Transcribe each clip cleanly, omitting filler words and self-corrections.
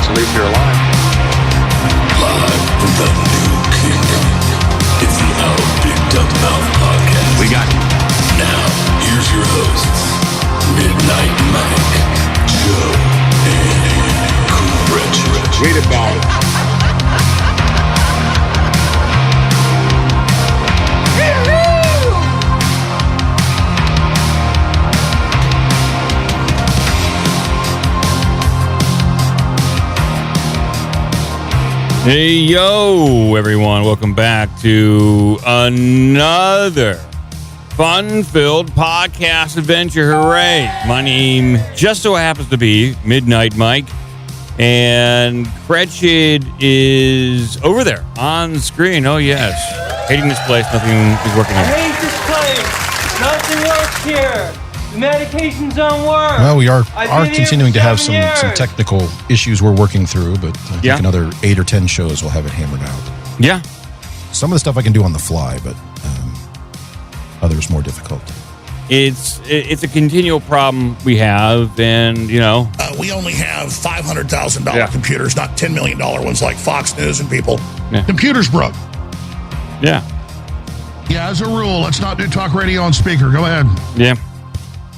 wants to leave here alive. Live from the new kingdom, it's the OBDM1349 podcast. We got you. Now, here's your hosts, Midnight Mike, Joe, and Cratchit. Read about it. Hey, yo, everyone. Welcome back to another fun-filled podcast adventure. Hooray. My name just so happens to be Midnight Mike, and Cratchit is over there on screen. Oh, yes. Hating this place. Nothing is working I here. hate this place. Nothing works here. The medications don't work. Well, we are I've been here continuing for to have 7 some years. technical issues we're working through, but I think Yeah. another 8 or 10 shows will have it hammered out. Yeah. Some of the stuff I can do on the fly, but others more difficult. It's a continual problem we have, and, you know, We only have $500,000 Yeah. computers, not $10 million ones like Fox News and people. Yeah. Computers broke. yeah. Yeah, as a rule, let's not do talk radio on speaker. Go ahead. Yeah.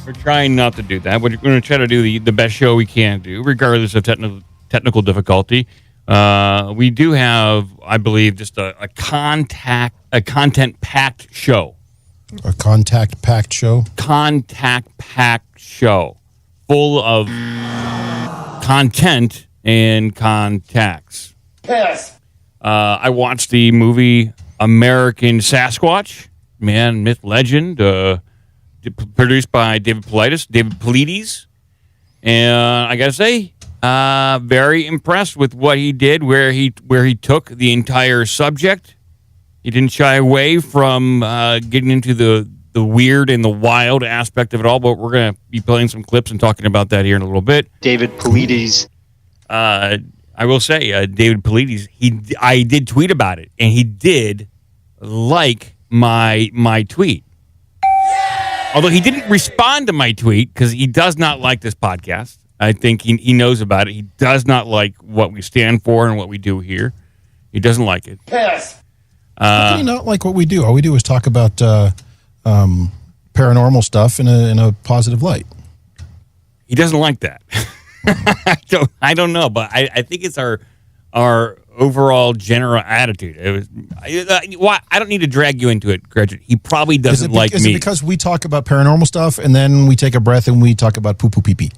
We're trying not to do that. We're going to try to do the best show we can do, regardless of technical difficulty. We do have, I believe, just a content-packed show. A contact-packed show? Contact-packed show. Full of content and contacts. Yes. I watched the movie American Sasquatch, man, myth, legend, produced by David Paulides, and I gotta say, very impressed with what he did, where he took the entire subject. He didn't shy away from getting into the weird and the wild aspect of it all, but we're gonna be playing some clips and talking about that here in a little bit. David Paulides. I will say, David Paulides, I did tweet about it, and he did like my tweet. Although he didn't respond to my tweet because he does not like this podcast. I think he knows about it. He does not like what we stand for and what we do here. He doesn't like it. Yes. How can you not like what we do? All we do is talk about paranormal stuff in a positive light. He doesn't like that. I don't know, but I think it's our overall general attitude. I don't need to drag you into it, Cratchit. He probably doesn't like me. Is it because we talk about paranormal stuff and then we take a breath and we talk about poo-poo pee-pee?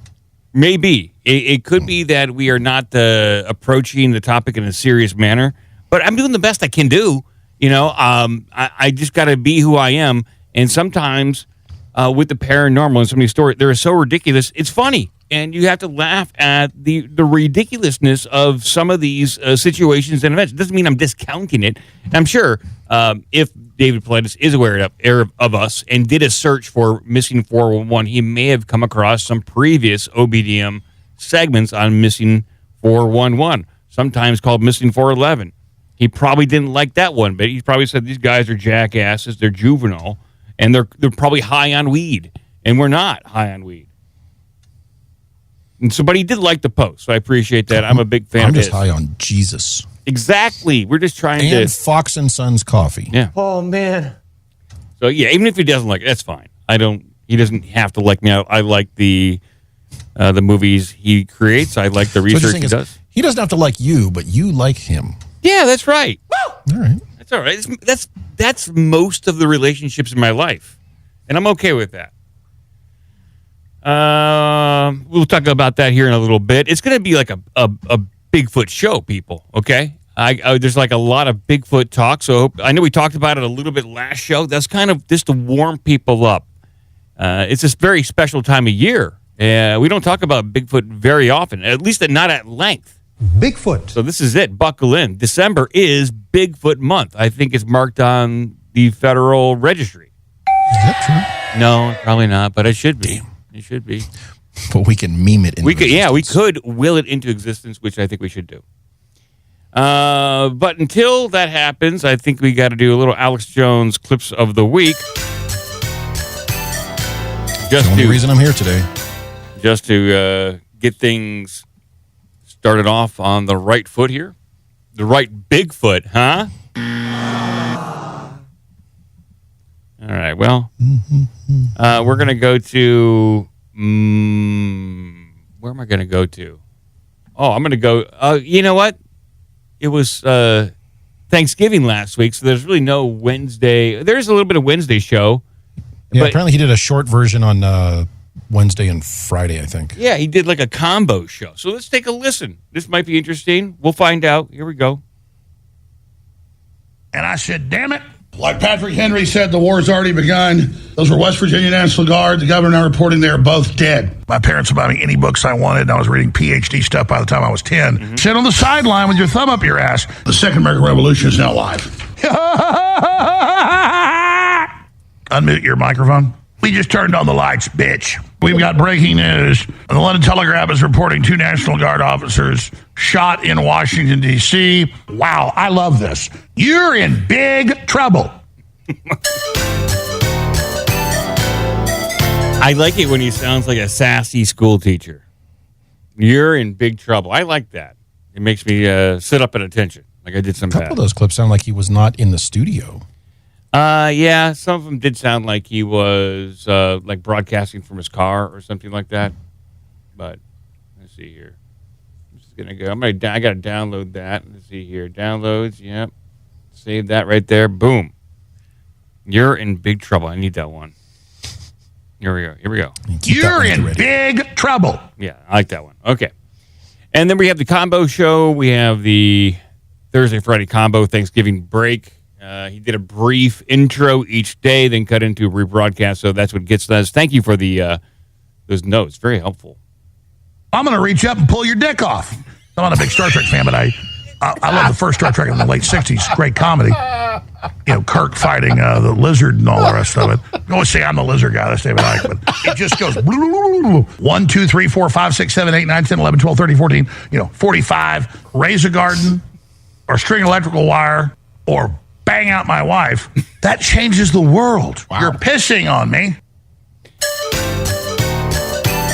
Maybe. It could be that we are not approaching the topic in a serious manner, but I'm doing the best I can do. You know, I just got to be who I am. And sometimes with the paranormal and some of these stories, they're so ridiculous, it's funny. And you have to laugh at the ridiculousness of some of these situations and events. It doesn't mean I'm discounting it. I'm sure if David Paulides is aware of us and did a search for Missing 411, he may have come across some previous OBDM segments on Missing 411, sometimes called Missing 411. He probably didn't like that one, but he probably said these guys are jackasses, they're juvenile, and they're probably high on weed, and we're not high on weed. And so, but he did like the post, so I appreciate that. I'm a big fan of his. I'm just high on Jesus. Exactly. We're just trying and to... Fox and Sons coffee. Yeah. Oh, man. So, yeah, even if he doesn't like it, that's fine. He doesn't have to like me. I like the movies he creates. I like the research he does. He doesn't have to like you, but you like him. Yeah, that's right. All right. That's all right. That's most of the relationships in my life, and I'm okay with that. We'll talk about that here in a little bit. It's going to be like a Bigfoot show, people. Okay, there's like a lot of Bigfoot talk. So I know we talked about it a little bit last show. That's kind of just to warm people up. It's this very special time of year. We don't talk about Bigfoot very often, at least not at length. Bigfoot. So this is it. Buckle in. December is Bigfoot Month. I think it's marked on the Federal Registry. Is that true? No, probably not, but it should be. It should be. But we can meme it into existence. We could will it into existence, which I think we should do. But until that happens, I think we got to do a little Alex Jones clips of the week. That's the only reason I'm here today. Just to get things started off on the right foot here. The right Bigfoot, huh? All right, well, we're going to go to... where am I going to go to? Oh, I'm going to go... you know what? It was Thanksgiving last week, so there's really no Wednesday. There's a little bit of Wednesday show. Yeah, but, apparently he did a short version on Wednesday and Friday, I think. Yeah, he did like a combo show. So let's take a listen. This might be interesting. We'll find out. Here we go. And I said, damn it. Like Patrick Henry said, the war's already begun. Those were West Virginia National Guard. The governor and I reporting they are both dead. My parents would buy me any books I wanted, and I was reading PhD stuff by the time I was 10. Sit on the sideline with your thumb up your ass. The Second American Revolution is now live. Unmute your microphone. We just turned on the lights, bitch. We've got breaking news. The London Telegraph is reporting 2 National Guard officers shot in Washington, D.C. Wow, I love this. You're in big trouble. I like it when he sounds like a sassy school teacher. You're in big trouble. I like that. It makes me sit up at attention, like I did some A couple of those clips sound like he was not in the studio. Yeah, some of them did sound like he was like broadcasting from his car or something like that. But let's see here. I'm just gonna go. I gotta download that. Let's see here. Downloads. Yep. Save that right there. Boom. You're in big trouble. I need that one. Here we go. Here we go. You're in big trouble. Yeah, I like that one. Okay. And then we have the combo show. We have the Thursday, Friday combo Thanksgiving break. He did a brief intro each day, then cut into a rebroadcast. So that's what gets us. Thank you for the those notes. Very helpful. I'm going to reach up and pull your dick off. I'm not a big Star Trek fan, but I love the first Star Trek in the late 60s. Great comedy. You know, Kirk fighting the lizard and all the rest of it. You always say I'm the lizard guy. That's David Icke. But it just goes 1, 2, 3, 4, 5, 6, 7, 8, 9, 10, 11, 12, 13, 14, 45. Raise a garden or string electrical wire or bang out my wife. That changes the world. Wow. You're pissing on me.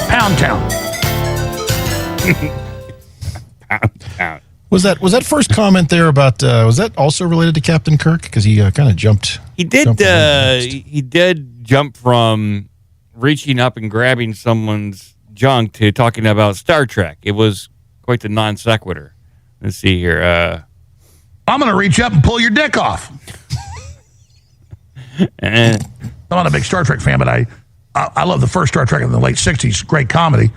Pound Town. Pound Town. Was that first comment there about was that also related to Captain Kirk? Because he kind of jumped. He did. He did jump from reaching up and grabbing someone's junk to talking about Star Trek. It was quite the non sequitur. Let's see here. I'm going to reach up and pull your dick off. I'm not a big Star Trek fan, but I love the first Star Trek in the late 60s. Great comedy.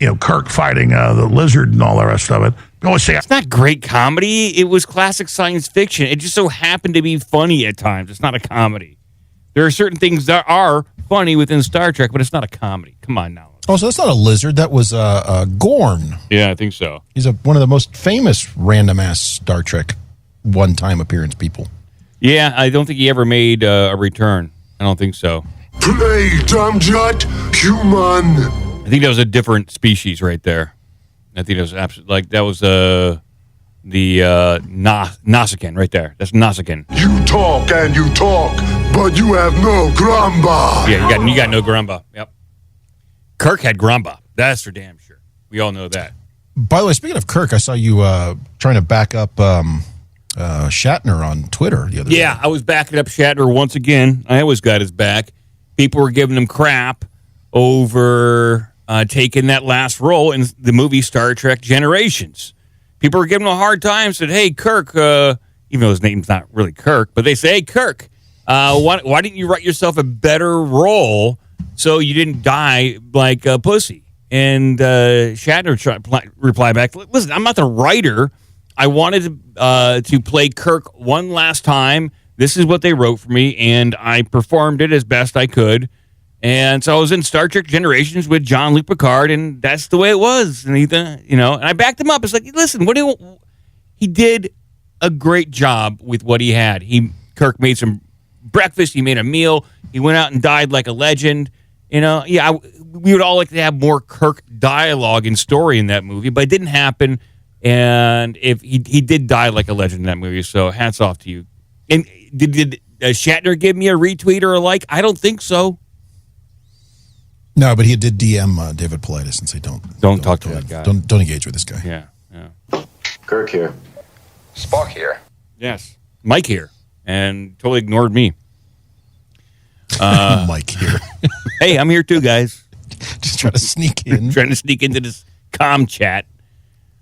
You know, Kirk fighting the lizard and all the rest of it. You always say it's not great comedy. It was classic science fiction. It just so happened to be funny at times. It's not a comedy. There are certain things that are funny within Star Trek, but it's not a comedy. Come on now. Oh, so that's not a lizard. That was Gorn. Yeah, I think so. He's one of the most famous random-ass Star Trek one-time appearance people. Yeah, I don't think he ever made a return. I don't think so. Play, Damjat, human. I think that was a different species right there. I think it was absolutely like that was the Nausicaan right there. That's Nausicaan. You talk and you talk, but you have no gramba. Yeah, you got no gramba. Yep. Kirk had gramba. That's for damn sure. We all know that. By the way, speaking of Kirk, I saw you trying to back up Shatner on Twitter the other day. Yeah, I was backing up Shatner once again. I always got his back. People were giving him crap over taking that last role in the movie Star Trek Generations. People were giving him a hard time, said, hey, Kirk, even though his name's not really Kirk, but they say, hey, Kirk, why didn't you write yourself a better role so you didn't die like a pussy? And Shatner replied back, listen, I'm not the writer. I wanted to play Kirk one last time. This is what they wrote for me, and I performed it as best I could. And so I was in Star Trek Generations with Jean-Luc Picard, and that's the way it was. And and I backed him up. It's like, listen, he did a great job with what he had. Kirk made some breakfast. He made a meal. He went out and died like a legend. We would all like to have more Kirk dialogue and story in that movie, but it didn't happen. And if he did die like a legend in that movie, so hats off to you. And did Shatner give me a retweet or a like? I don't think so. No, but he did DM David Paulides and say, don't talk to that guy. Don't engage with this guy. Yeah. Kirk here. Spock here. Yes. Mike here. And totally ignored me. Mike here. Hey, I'm here too, guys. Just trying to sneak in. Trying to sneak into this comm chat.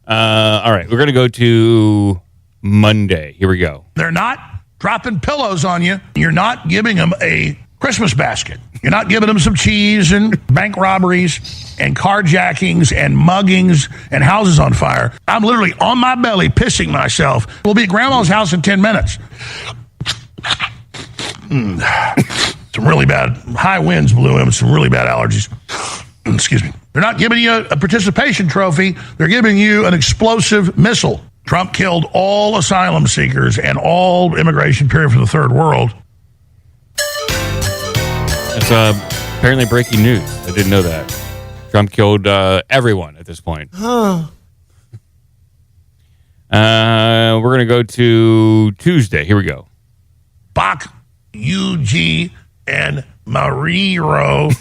All right, we're going to go to Monday. Here we go. They're not dropping pillows on you. You're not giving them a Christmas basket. You're not giving them some cheese and bank robberies and carjackings and muggings and houses on fire. I'm literally on my belly pissing myself. We'll be at Grandma's house in 10 minutes. Some really bad high winds blew him. Some really bad allergies. Excuse me. They're not giving you a participation trophy. They're giving you an explosive missile. Trump killed all asylum seekers and all immigration, period, from the third world. That's apparently breaking news. I didn't know that. Trump killed everyone at this point. We're going to go to Tuesday. Here we go. Bach, UG, and Mariro.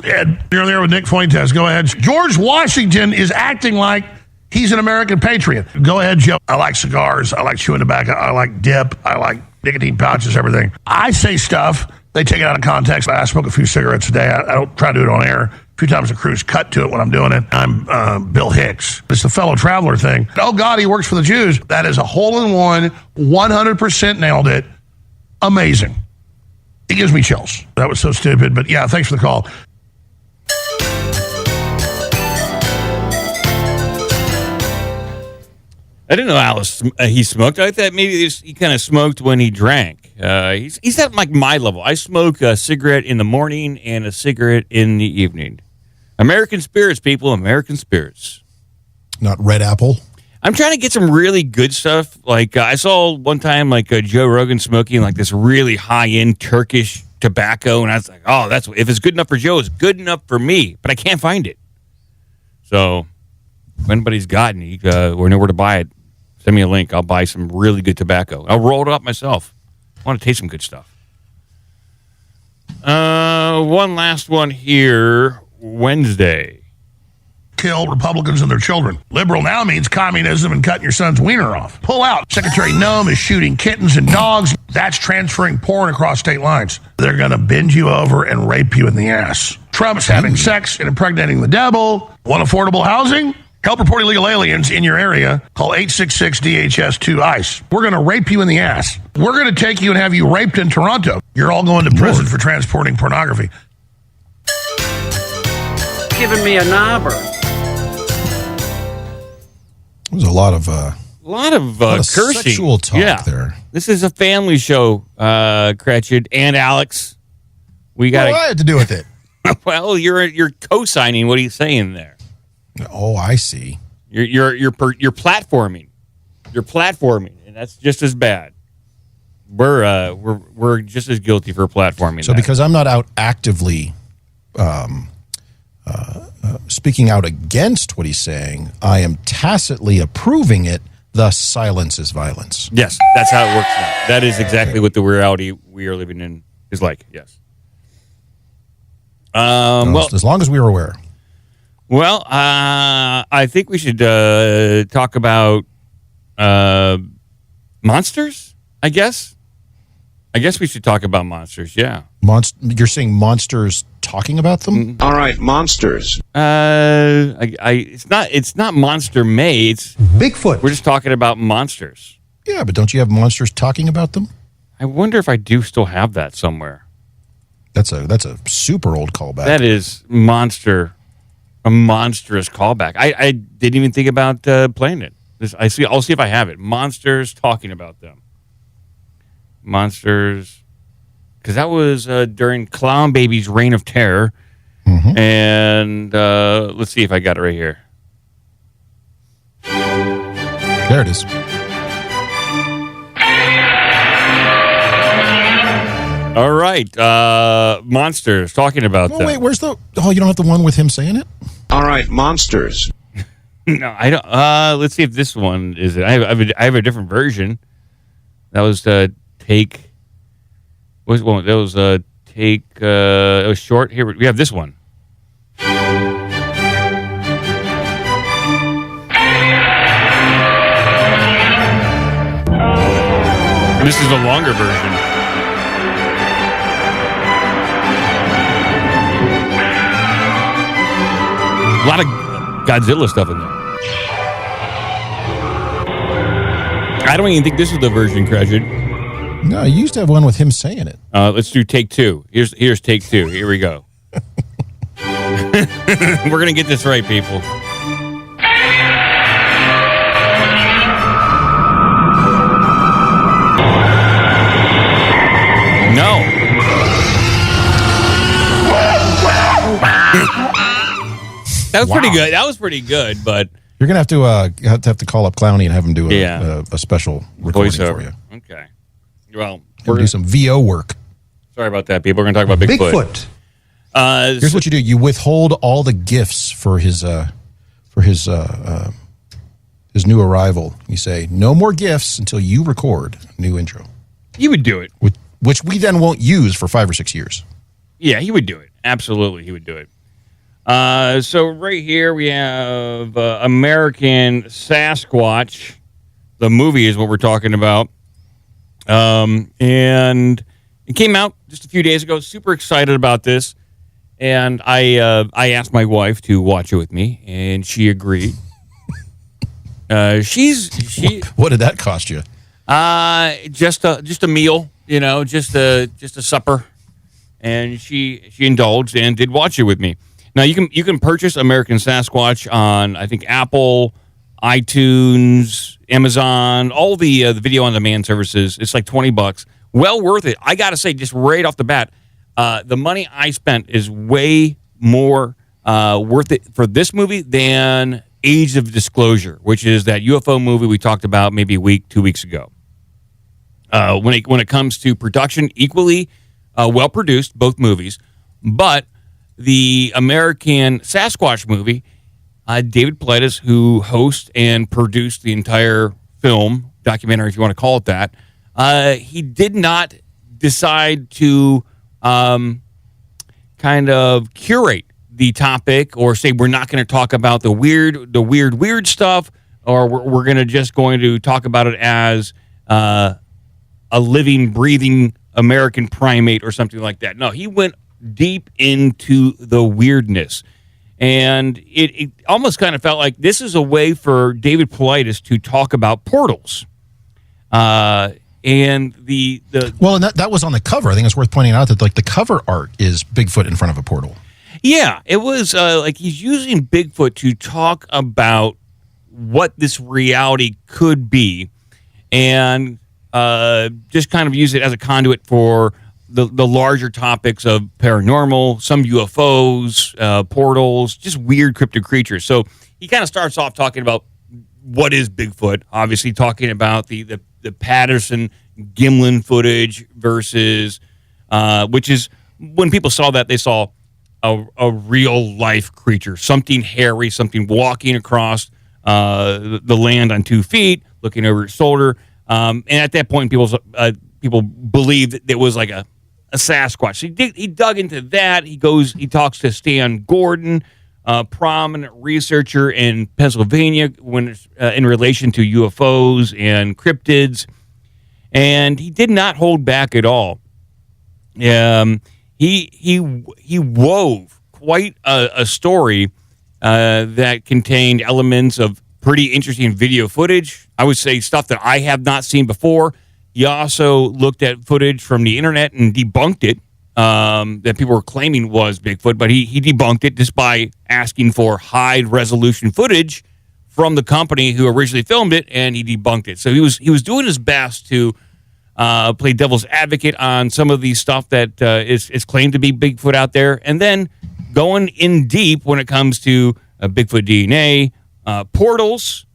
And you're there with Nick Fuentes. Go ahead. George Washington is acting like he's an American patriot. Go ahead, Joe. I like cigars. I like chewing tobacco. I like dip. I like nicotine pouches, everything. I say stuff. They take it out of context. I smoke a few cigarettes a day. I don't try to do it on air. A few times the crews cut to it when I'm doing it. I'm Bill Hicks. It's the fellow traveler thing. Oh, God, he works for the Jews. That is a hole-in-one, 100% nailed it. Amazing. It gives me chills. That was so stupid. But, yeah, thanks for the call. I didn't know Alice he smoked. I thought maybe he kind of smoked when he drank. He's at like my level. I smoke a cigarette in the morning and a cigarette in the evening. American spirits, people. American spirits. Not Red Apple. I'm trying to get some really good stuff. Like I saw one time like Joe Rogan smoking like this really high-end Turkish tobacco, and I was like, oh, that's if it's good enough for Joe, it's good enough for me. But I can't find it. So if anybody's got any or know where to buy it, send me a link. I'll buy some really good tobacco. I'll roll it up myself. I want to taste some good stuff. One last one here. Wednesday. Kill Republicans and their children. Liberal now means communism and cutting your son's wiener off. Pull out. Secretary Noem is shooting kittens and dogs. That's transferring porn across state lines. They're going to bend you over and rape you in the ass. Trump's having sex and impregnating the devil. Want affordable housing? Help report illegal aliens in your area. Call 866-DHS-2-ICE. We're going to rape you in the ass. We're going to take you and have you raped in Toronto. You're all going to prison for transporting pornography. Giving me a knobber. There's a lot of cursing. sexual talk there. This is a family show, Cratchit and Alex. We got. What do I have to do with it? Well, you're co-signing what he's saying there. Oh, I see. You're platforming. You're platforming, and that's just as bad. We're just as guilty for platforming. So because I'm not out actively speaking out against what he's saying, I am tacitly approving it. Thus, silence is violence. Yes, that's how it works now. That is exactly what the reality we are living in is like. Yes. Well, as long as we are aware. Well, I think we should talk about monsters. I guess we should talk about monsters. Yeah. You're saying monsters talking about them? All right, monsters. It's not Monster May. It's Bigfoot. We're just talking about monsters. Yeah, but don't you have monsters talking about them? I wonder if I do still have that somewhere. That's a super old callback. That is a monstrous callback. I didn't even think about playing it. I'll see if I have it. Monsters talking about them. Monsters, because that was during Clown Baby's reign of terror. Mm-hmm. And let's see if I got it right here. There it is. All right, monsters talking about them. Wait, where's the? Oh, you don't have the one with him saying it? All right, monsters. No, I don't. Let's see if this one is it. I have a different version. That was take. What was one? That was take. It was short. Here we have this one. This is the longer version. A lot of Godzilla stuff in there. I don't even think this is the version, Cratchit. No, you used to have one with him saying it. Let's do take two. Here's take two. Here we go. We're going to get this right, people. No. That was pretty good. That was pretty good, but you're gonna have to call up Clowney and have him do a special recording voiceover for you. Okay. Well, we're gonna do some VO work. Sorry about that, people. We're gonna talk about Bigfoot. Here's what you do: you withhold all the gifts for his new arrival. You say no more gifts until you record a new intro. He would do it, which we then won't use for 5 or 6 years. Yeah, he would do it. Absolutely, he would do it. So right here we have American Sasquatch. The movie is what we're talking about. And it came out just a few days ago. Super excited about this. And I asked my wife to watch it with me, and she agreed. What did that cost you? Just a meal, just a supper. And she indulged and did watch it with me. Now you can purchase American Sasquatch on, I think, Apple, iTunes, Amazon, all the video on demand services. It's like $20. Well worth it. I gotta say, just right off the bat, the money I spent is way more worth it for this movie than Age of Disclosure, which is that UFO movie we talked about maybe 2 weeks ago. When it comes to production, equally well produced, both movies, but the American Sasquatch movie, David Paulides, who hosts and produced the entire film, documentary, if you want to call it that, he did not decide to kind of curate the topic or say we're not going to talk about the weird stuff, or we're going to talk about it as a living, breathing American primate or something like that. No, he went deep into the weirdness. And it almost kind of felt like this is a way for David Paulides to talk about portals. And and that was on the cover. I think it's worth pointing out that like the cover art is Bigfoot in front of a portal. Yeah, it was like he's using Bigfoot to talk about what this reality could be, and just kind of use it as a conduit for the larger topics of paranormal, some UFOs, portals, just weird cryptid creatures. So he kind of starts off talking about what is Bigfoot, obviously talking about the Patterson Gimlin footage versus, which is when people saw that, they saw a real life creature, something hairy, something walking across the land on 2 feet, looking over his shoulder. And at that point, people believed that it was like a Sasquatch. So he dug into that. He talks to Stan Gordon, a prominent researcher in Pennsylvania in relation to UFOs and cryptids. And he did not hold back at all. He wove quite a story that contained elements of pretty interesting video footage. I would say stuff that I have not seen before. He also looked at footage from the internet and debunked it, that people were claiming was Bigfoot, but he debunked it just by asking for high-resolution footage from the company who originally filmed it, and he debunked it. So he was doing his best to play devil's advocate on some of the stuff that is claimed to be Bigfoot out there, and then going in deep when it comes to Bigfoot DNA, portals,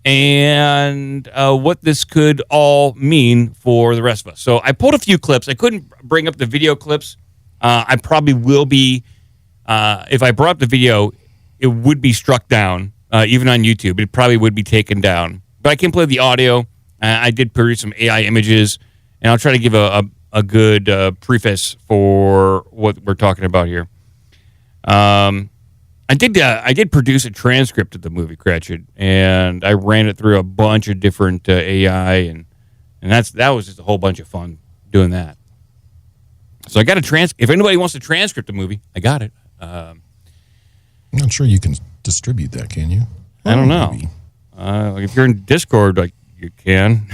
and what this could all mean for the rest of us. So I pulled a few clips. I couldn't bring up the video clips. I probably will be, if I brought up the video, it would be struck down, even on YouTube. It probably would be taken down. But I can play the audio. I did produce some AI images, and I'll try to give a good preface for what we're talking about here. I did produce a transcript of the movie Cratchit, and I ran it through a bunch of different AI And that was just a whole bunch of fun doing that. So I got if anybody wants to transcript a movie, I got it. I'm not sure you can distribute that, can you? I don't know. If you're in Discord, like you can.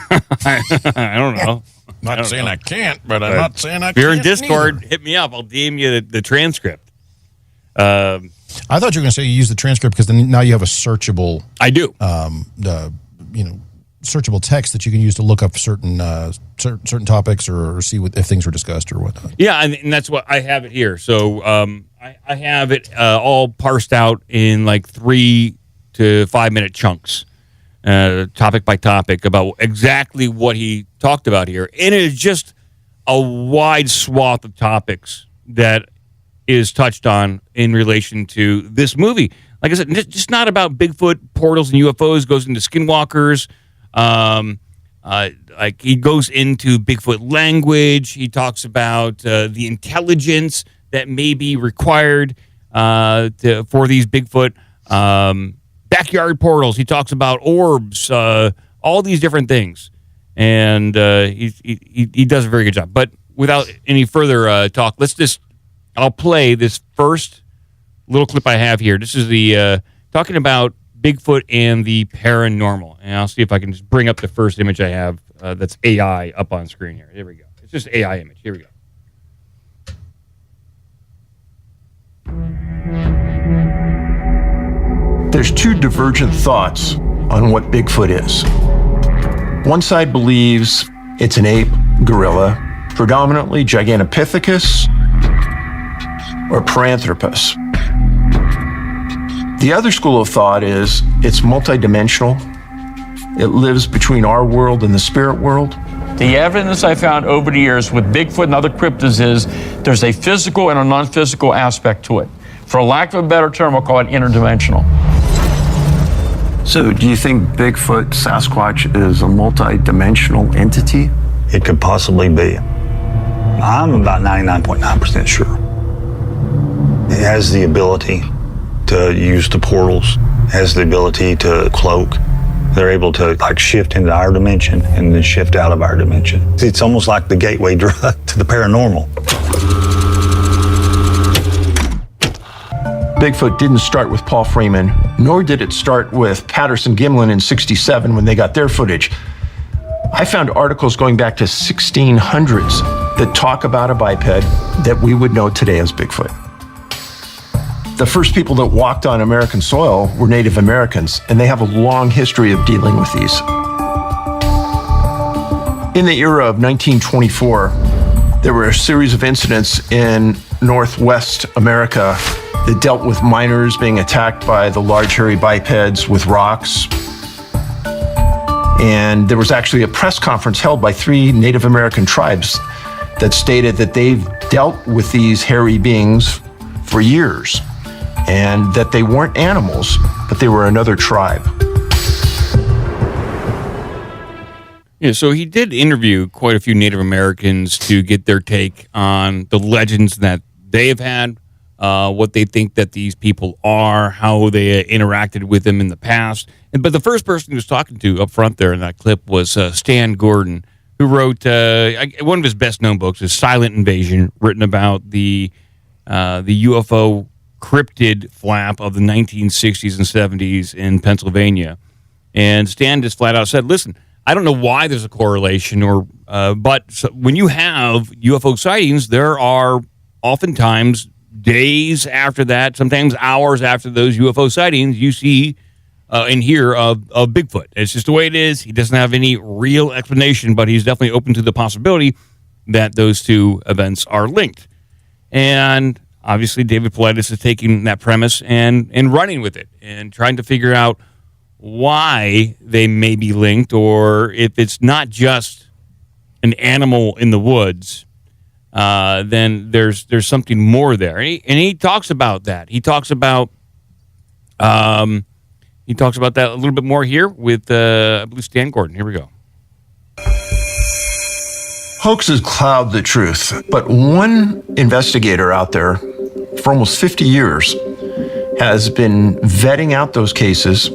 I don't know. Not saying I can't, but I'm not saying I can't. If you're in Discord, hit me up. I'll DM you the transcript. I thought you were going to say you use the transcript because then now you have a searchable. I do. Searchable text that you can use to look up certain topics or see if things were discussed or whatnot. Yeah, and that's what I have it here. So I have it all parsed out in like 3 to 5 minute chunks, topic by topic, about exactly what he talked about here. And it is just a wide swath of topics that is touched on in relation to this movie. Like I said, just not about Bigfoot, portals, and UFOs. Goes into skinwalkers. Like he goes into Bigfoot language. He talks about the intelligence that may be required for these Bigfoot backyard portals. He talks about orbs, all these different things, and he does a very good job. But without any further talk, I'll play this first little clip I have here. This is the talking about Bigfoot and the paranormal. And I'll see if I can just bring up the first image I have that's AI up on screen here. Here we go. It's just AI image. Here we go. There's two divergent thoughts on what Bigfoot is. One side believes it's an ape, gorilla, predominantly Gigantopithecus or Paranthropus. The other school of thought is it's multidimensional. It lives between our world and the spirit world. The evidence I found over the years with Bigfoot and other cryptids is there's a physical and a non-physical aspect to it. For lack of a better term, I'll call it interdimensional. So do you think Bigfoot, Sasquatch is a multidimensional entity? It could possibly be. I'm about 99.9% sure. It has the ability to use the portals, has the ability to cloak. They're able to shift into our dimension and then shift out of our dimension. It's almost like the gateway drug to the paranormal. Bigfoot didn't start with Paul Freeman, nor did it start with Patterson Gimlin in '67 when they got their footage. I found articles going back to 1600s that talk about a biped that we would know today as Bigfoot. The first people that walked on American soil were Native Americans, and they have a long history of dealing with these. In the era of 1924, there were a series of incidents in Northwest America that dealt with miners being attacked by the large hairy bipeds with rocks. And there was actually a press conference held by 3 Native American tribes that stated that they've dealt with these hairy beings for years, and that they weren't animals, but they were another tribe. Yeah, so he did interview quite a few Native Americans to get their take on the legends that they have had, what they think that these people are, how they interacted with them in the past. But the first person he was talking to up front there in that clip was Stan Gordon, who wrote one of his best-known books is Silent Invasion, written about the UFO cryptid flap of the 1960s and 70s in Pennsylvania. And Stan just flat out said, listen, I don't know why there's a correlation, but when you have UFO sightings, there are oftentimes days after that, sometimes hours after those UFO sightings, you see and hear of Bigfoot. It's just the way it is. He doesn't have any real explanation, but he's definitely open to the possibility that those two events are linked. And obviously, David Paulides is taking that premise and running with it and trying to figure out why they may be linked, or if it's not just an animal in the woods, then there's something more there. And he talks about that. He talks about that a little bit more here with I believe Stan Gordon. Here we go. Hoaxes cloud the truth, but one investigator out there for almost 50 years has been vetting out those cases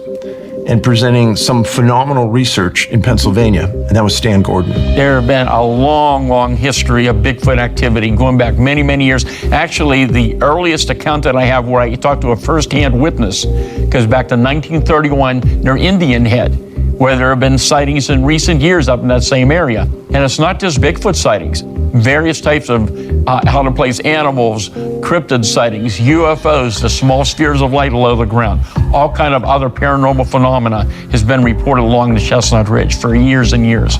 and presenting some phenomenal research in Pennsylvania, and that was Stan Gordon. There have been a long, long history of Bigfoot activity going back many, many years. Actually, the earliest account that I have where I talked to a first-hand witness goes back to 1931 near Indian Head, where there have been sightings in recent years up in that same area. And it's not just Bigfoot sightings. Various types of out-of-place animals, cryptid sightings, UFOs, the small spheres of light below the ground, all kind of other paranormal phenomena has been reported along the Chestnut Ridge for years and years.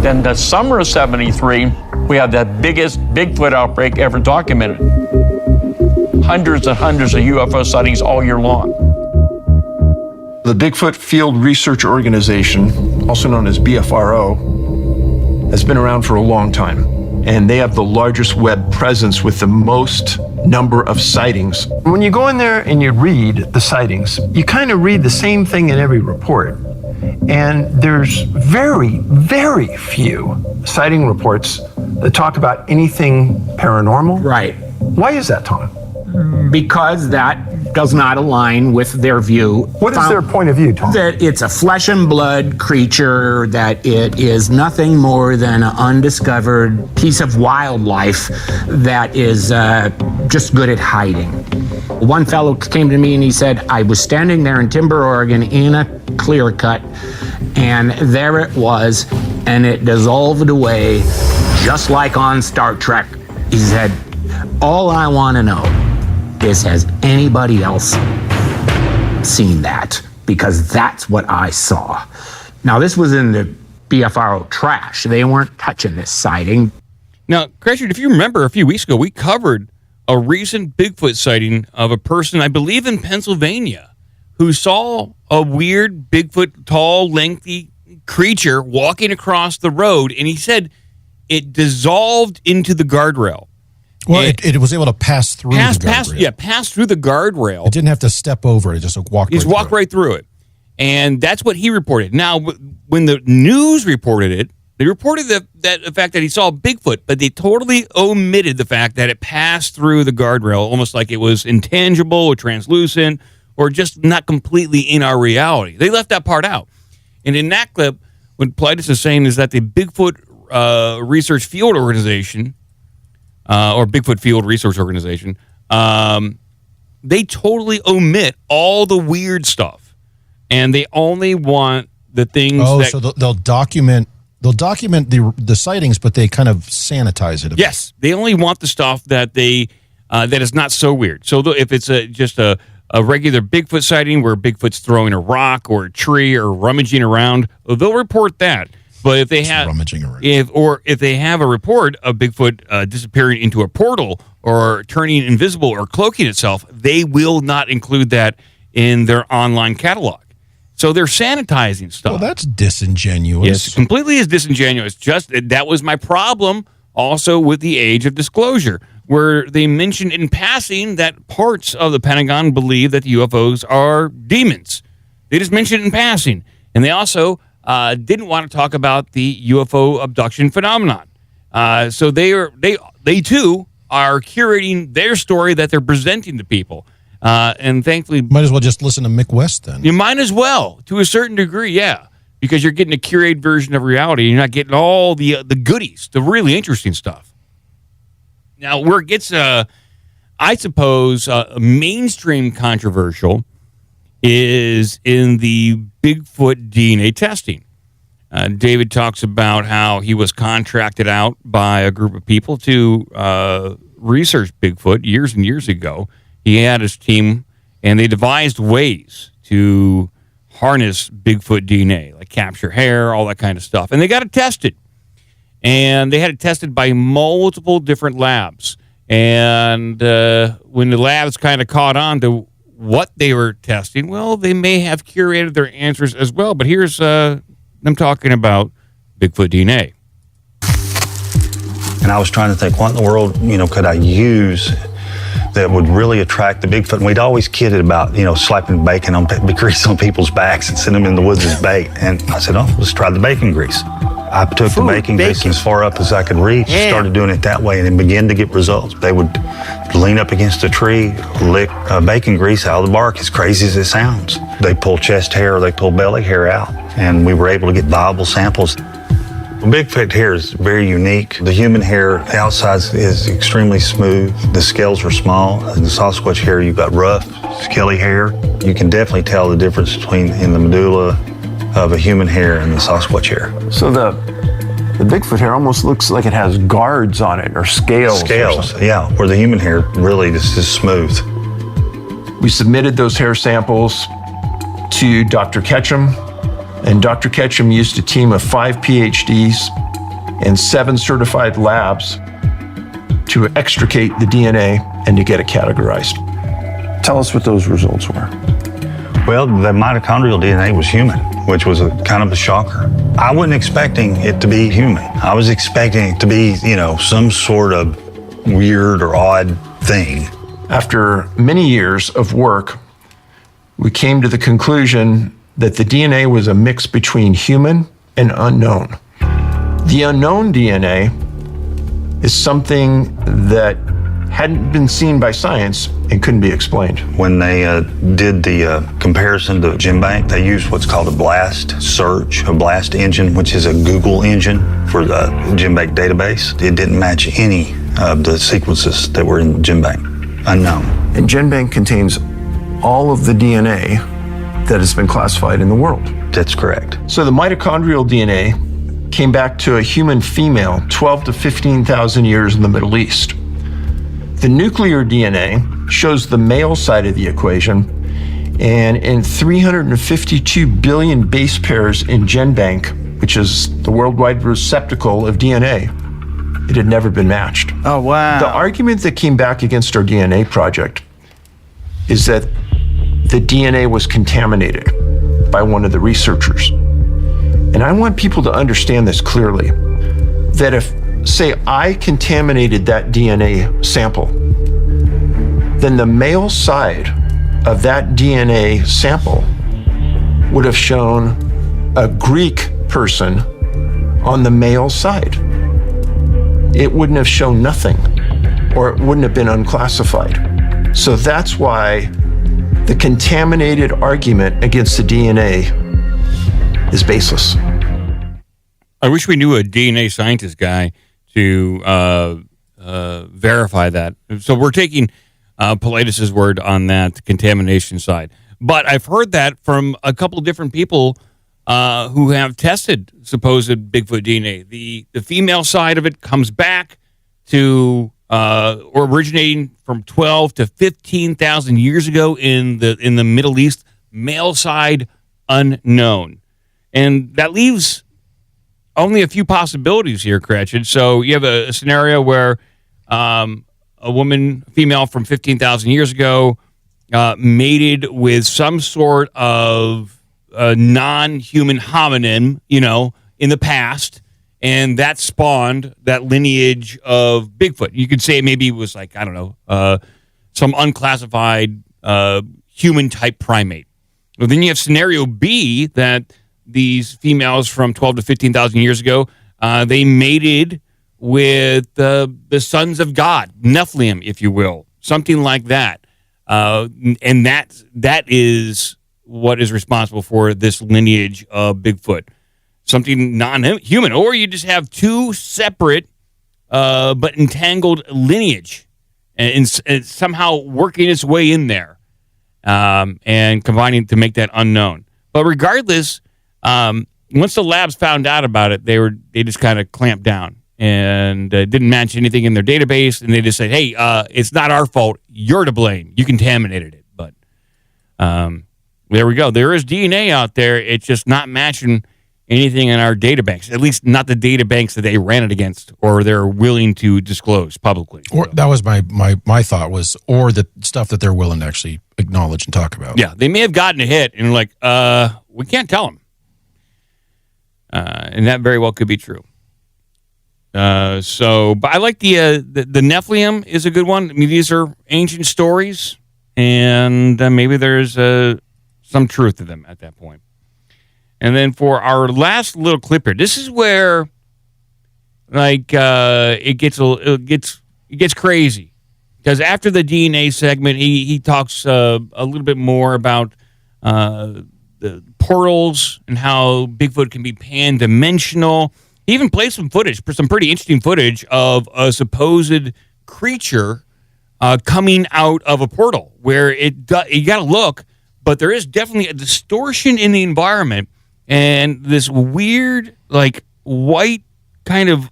Then the summer of '73, we had the biggest Bigfoot outbreak ever documented. Hundreds and hundreds of UFO sightings all year long. The Bigfoot Field Research Organization, also known as BFRO, has been around for a long time, and they have the largest web presence with the most number of sightings. When you go in there and you read the sightings, you kind of read the same thing in every report, and there's very, very few sighting reports that talk about anything paranormal. Right. Why is that, Tom? Because that does not align with their view. What is their point of view, Tom? That it's a flesh and blood creature, that it is nothing more than an undiscovered piece of wildlife that is just good at hiding. One fellow came to me and he said, I was standing there in Timber, Oregon in a clear cut, and there it was, and it dissolved away just like on Star Trek. He said, all I want to know is, has anybody else seen that? Because that's what I saw. Now, this was in the BFRO trash. They weren't touching this sighting. Now, Cratchit, if you remember a few weeks ago, we covered a recent Bigfoot sighting of a person, I believe in Pennsylvania, who saw a weird Bigfoot, tall, lengthy creature walking across the road, and he said it dissolved into the guardrail. Well, it was able to pass through the guardrail. Pass through the guardrail. It didn't have to step over it. It just walked right through it. And that's what he reported. Now, when the news reported it, they reported the fact that he saw Bigfoot, but they totally omitted the fact that it passed through the guardrail, almost like it was intangible or translucent or just not completely in our reality. They left that part out. And in that clip, what Plitus is saying is that the Bigfoot Research Field Organization, or Bigfoot Field Research Organization, they totally omit all the weird stuff, and they only want the things. So they'll document the sightings, but they kind of sanitize it. Yes, they only want the stuff that they that is not so weird. So if it's just a regular Bigfoot sighting where Bigfoot's throwing a rock or a tree or rummaging around, they'll report that. But if they have if they have a report of Bigfoot disappearing into a portal or turning invisible or cloaking itself, they will not include that in their online catalog. So they're sanitizing stuff. Well, that's disingenuous. Yes, completely is disingenuous. Just that was my problem also with the age of disclosure, where they mentioned in passing that parts of the Pentagon believe that the UFOs are demons. They just mentioned it in passing. And they also didn't want to talk about the UFO abduction phenomenon. So they too are curating their story that they're presenting to people. And thankfully, might as well just listen to Mick West then. You might as well, to a certain degree, yeah, because you're getting a curated version of reality. You're not getting all the goodies, the really interesting stuff. Now, where it gets, I suppose, mainstream controversial is in the Bigfoot DNA testing. David talks about how he was contracted out by a group of people to research Bigfoot years and years ago. He had his team, and they devised ways to harness Bigfoot DNA, like capture hair, all that kind of stuff. And they got it tested. And they had it tested by multiple different labs. And when the labs kind of caught on to what they were testing, well, they may have curated their answers as well. But here's them talking about Bigfoot DNA. And I was trying to think, what in the world, could I use that would really attract the Bigfoot? And we'd always kidded about, slapping bacon on grease on people's backs and send them in the woods as bait. And I said, let's try the bacon grease. I took the bacon grease as far up as I could reach, started doing it that way, and then began to get results. They would lean up against a tree, lick bacon grease out of the bark, as crazy as it sounds. They pull chest hair or they pull belly hair out, and we were able to get viable samples. Bigfoot hair is very unique. The human hair, the outside is extremely smooth. The scales are small. In the Sasquatch hair, you've got rough, scaly hair. You can definitely tell the difference between in the medulla of a human hair and the Sasquatch hair. So the Bigfoot hair almost looks like it has guards on it or scales. Scales, yeah, where the human hair really is smooth. We submitted those hair samples to Dr. Ketchum, and Dr. Ketchum used a team of 5 PhDs and 7 certified labs to extricate the DNA and to get it categorized. Tell us what those results were. Well, the mitochondrial DNA was human, which was kind of a shocker. I wasn't expecting it to be human. I was expecting it to be, some sort of weird or odd thing. After many years of work, we came to the conclusion that the DNA was a mix between human and unknown. The unknown DNA is something that hadn't been seen by science and couldn't be explained. When they did the comparison to GenBank, they used what's called a blast search, a blast engine, which is a Google engine for the GenBank database. It didn't match any of the sequences that were in GenBank, unknown. And GenBank contains all of the DNA that has been classified in the world. That's correct. So the mitochondrial DNA came back to a human female 12 to 15,000 years in the Middle East. The nuclear DNA shows the male side of the equation, and in 352 billion base pairs in GenBank, which is the worldwide receptacle of DNA, it had never been matched. Oh, wow. The argument that came back against our DNA project is that the DNA was contaminated by one of the researchers. And I want people to understand this clearly, that if, say, I contaminated that DNA sample, then the male side of that DNA sample would have shown a Greek person on the male side. It wouldn't have shown nothing, or it wouldn't have been unclassified. So that's why the contaminated argument against the DNA is baseless. I wish we knew a DNA scientist guy to verify that. So we're taking Paulides' word on that contamination side. But I've heard that from a couple of different people who have tested supposed Bigfoot DNA. The female side of it comes back to or originating from 12 to 15,000 years ago in the Middle East. Male side unknown, and that leaves only a few possibilities here, Cratchit. So you have a scenario where a woman, female from 15,000 years ago, mated with some sort of non-human hominin, in the past, and that spawned that lineage of Bigfoot. You could say maybe it was like, I don't know, some unclassified human-type primate. Well, then you have scenario B, that these females from 12 to 15,000 years ago, they mated with the sons of God, Nephilim, if you will, something like that. And that is what is responsible for this lineage of Bigfoot. Something non-human, or you just have two separate but entangled lineage, and somehow working its way in there, and combining to make that unknown. But regardless, once the labs found out about it, they just kind of clamped down and didn't match anything in their database, and they just said, "Hey, it's not our fault. You're to blame. You contaminated it." But there we go. There is DNA out there. It's just not matching anything in our databanks, at least not the databanks that they ran it against or they're willing to disclose publicly. Or that was my thought was, or the stuff that they're willing to actually acknowledge and talk about. Yeah, they may have gotten a hit and like, we can't tell them. And that very well could be true. But I like the Nephilim is a good one. I mean, these are ancient stories, and maybe there's some truth to them at that point. And then for our last little clip here, this is where it gets crazy, because after the DNA segment, he talks a little bit more about the portals and how Bigfoot can be pan-dimensional. He even played some footage, some pretty interesting footage of a supposed creature coming out of a portal where you got to look, but there is definitely a distortion in the environment and this weird, like, white kind of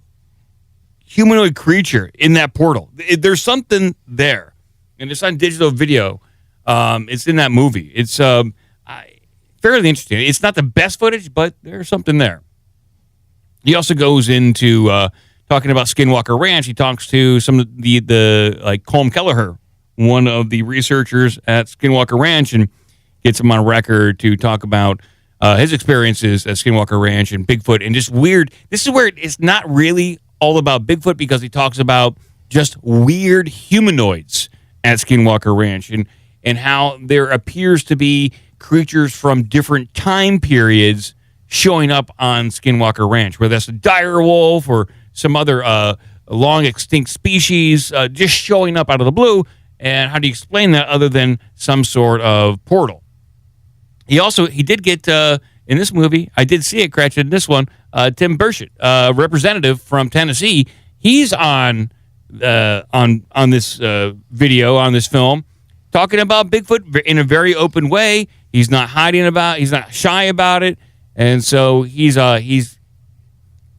humanoid creature in that portal. There's something there, and it's on digital video. It's in that movie. It's fairly interesting. It's not the best footage, but there's something there. He also goes into talking about Skinwalker Ranch. He talks to some of the like Colm Kelleher, one of the researchers at Skinwalker Ranch, and gets him on record to talk about his experiences at Skinwalker Ranch and Bigfoot and just weird. This is where it's not really all about Bigfoot because he talks about just weird humanoids at Skinwalker Ranch and how there appears to be creatures from different time periods showing up on Skinwalker Ranch, whether that's a dire wolf or some other long extinct species just showing up out of the blue. And how do you explain that other than some sort of portal? He did get in this movie, I did see it, Cratchit, in this one, Tim Burchett, representative from Tennessee. He's on this video, on this film, talking about Bigfoot in a very open way. He's not he's not shy about it. And so he's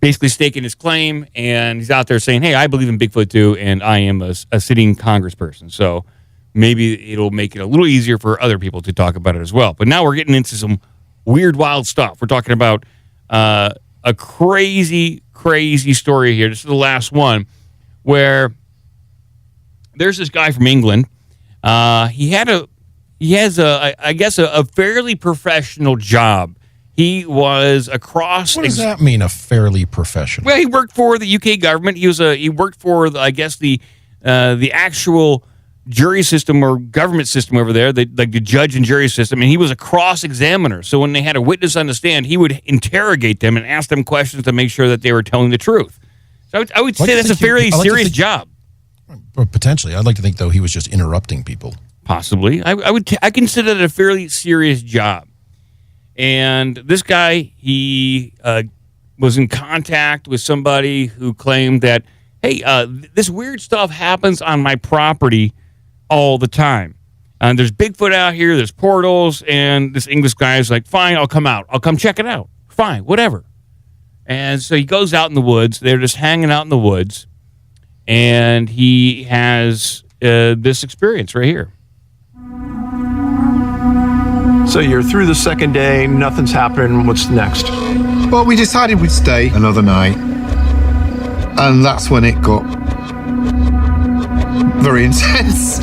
basically staking his claim, and he's out there saying, hey, I believe in Bigfoot too, and I am a sitting congressperson. So maybe it'll make it a little easier for other people to talk about it as well. But now we're getting into some weird, wild stuff. We're talking about a crazy, crazy story here. This is the last one, where there's this guy from England. He has a fairly professional job. He was across. What does that mean, a fairly professional? Well, he worked for the UK government. He worked for the actual jury system or government system over there, the judge and jury system, and he was a cross-examiner. So when they had a witness on the stand, he would interrogate them and ask them questions to make sure that they were telling the truth. So I would say that's a fairly serious job. Well, potentially. I'd like to think, though, he was just interrupting people. Possibly. I consider it a fairly serious job. And this guy, he was in contact with somebody who claimed that, hey, this weird stuff happens on my property all the time. And there's Bigfoot out here, there's portals, and this English guy is like, fine, I'll come out. I'll come check it out. Fine, whatever. And so he goes out in the woods. They're just hanging out in the woods. And he has this experience right here. So you're through the second day, nothing's happening. What's next? Well, we decided we'd stay another night. And that's when it got very intense.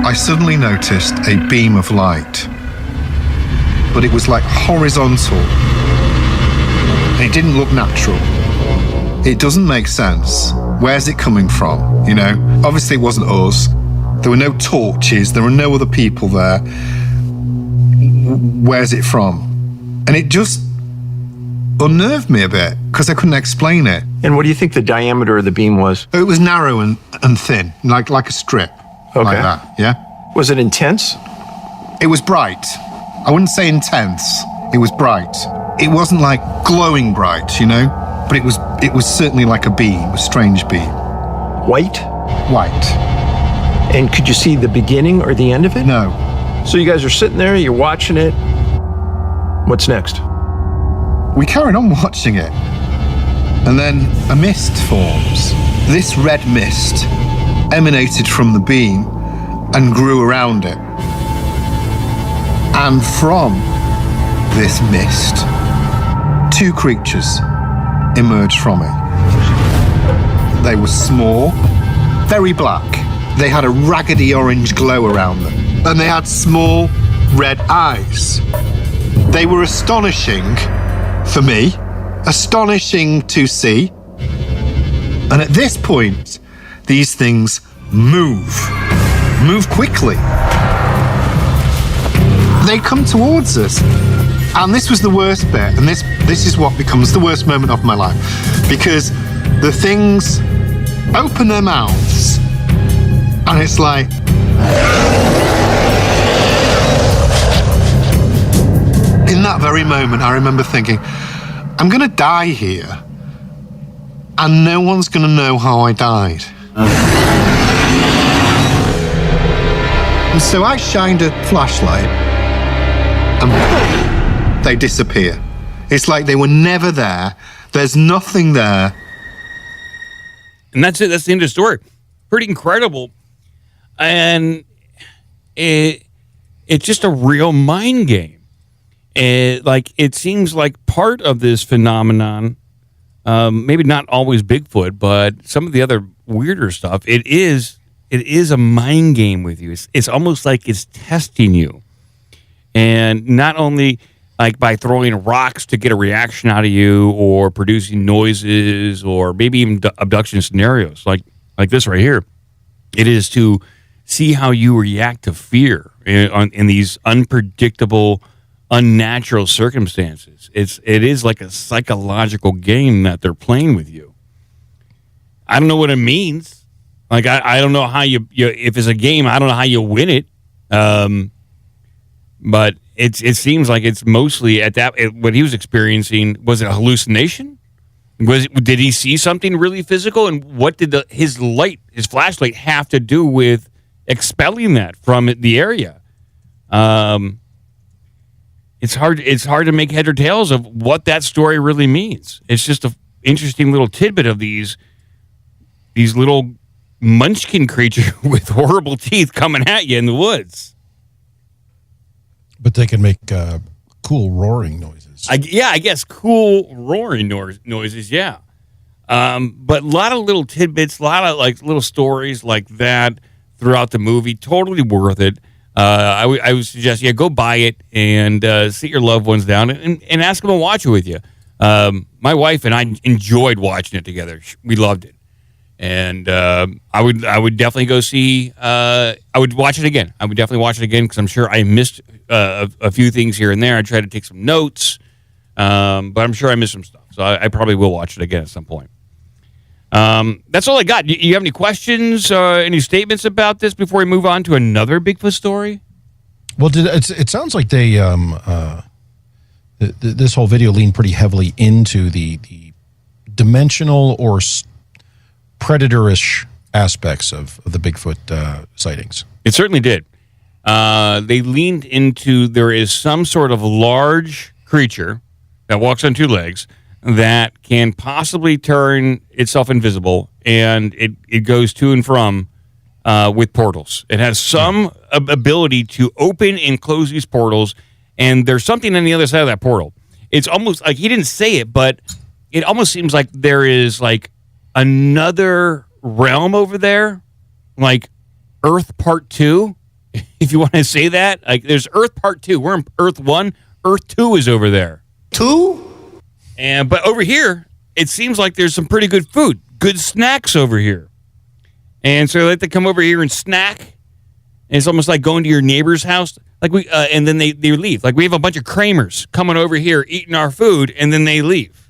I suddenly noticed a beam of light, but it was like horizontal. It didn't look natural. It doesn't make sense. Where's it coming from? You know, obviously it wasn't us. There were no torches. There were no other people there. Where's it from? And it just unnerved me a bit because I couldn't explain it. And what do you think the diameter of the beam was? It was narrow and thin, like a strip, like that, yeah? Was it intense? It was bright. I wouldn't say intense. It was bright. It wasn't like glowing bright, you know? But it was certainly like a beam, a strange beam. White? White. And could you see the beginning or the end of it? No. So you guys are sitting there, you're watching it. What's next? We carried on watching it. And then a mist forms. This red mist emanated from the beam and grew around it. And from this mist, two creatures emerged from it. They were small, very black. They had a raggedy orange glow around them. And they had small red eyes. They were astonishing for me, astonishing to see. And at this point, these things move quickly. They come towards us. And this was the worst bit, and this is what becomes the worst moment of my life. Because the things open their mouths, and it's like... In that very moment, I remember thinking, I'm going to die here, and no one's going to know how I died. And so I shined a flashlight, and they disappear. It's like they were never there. There's nothing there. And that's it. That's the end of the story. Pretty incredible. And it's just a real mind game. It seems like part of this phenomenon, maybe not always Bigfoot, but some of the other weirder stuff, it is a mind game with you. It's almost like it's testing you. And not only like by throwing rocks to get a reaction out of you or producing noises or maybe even abduction scenarios like this right here. It is to see how you react to fear in these unpredictable, unnatural circumstances. It is like a psychological game that they're playing with you. I don't know what it means. Like I don't know how you if it's a game, I don't know how you win it. But it seems like it's mostly at that what he was experiencing. Was it a hallucination? Did he see something really physical? And what did his flashlight have to do with expelling that from the area? It's hard to make head or tails of what that story really means. It's just an interesting little tidbit of these little munchkin creatures with horrible teeth coming at you in the woods. But they can make cool roaring noises. I guess cool roaring noises, yeah. But a lot of little tidbits, a lot of like little stories like that throughout the movie. Totally worth it. I would suggest, go buy it and sit your loved ones down and ask them to watch it with you. My wife and I enjoyed watching it together. We loved it. And I would definitely go see. I would watch it again. I would definitely watch it again because I'm sure I missed a few things here and there. I tried to take some notes, but I'm sure I missed some stuff. So I probably will watch it again at some point. That's all I got. You have any questions, any statements about this before we move on to another Bigfoot story? Well, it sounds like they this whole video leaned pretty heavily into the dimensional or predatorish aspects of the Bigfoot sightings. It certainly did. They leaned into there is some sort of large creature that walks on two legs that can possibly turn itself invisible, and it goes to and from with portals. It has some ability to open and close these portals, and there's something on the other side of that portal. It's almost like he didn't say it, but it almost seems like there is like another realm over there, like Earth Part 2, if you want to say that. Like there's Earth Part 2. We're in Earth 1. Earth 2 is over there. 2? But over here, it seems like there's some pretty good food, good snacks over here. And so they like to come over here and snack. And it's almost like going to your neighbor's house. Like and then they leave. Like we have a bunch of Kramers coming over here, eating our food, and then they leave.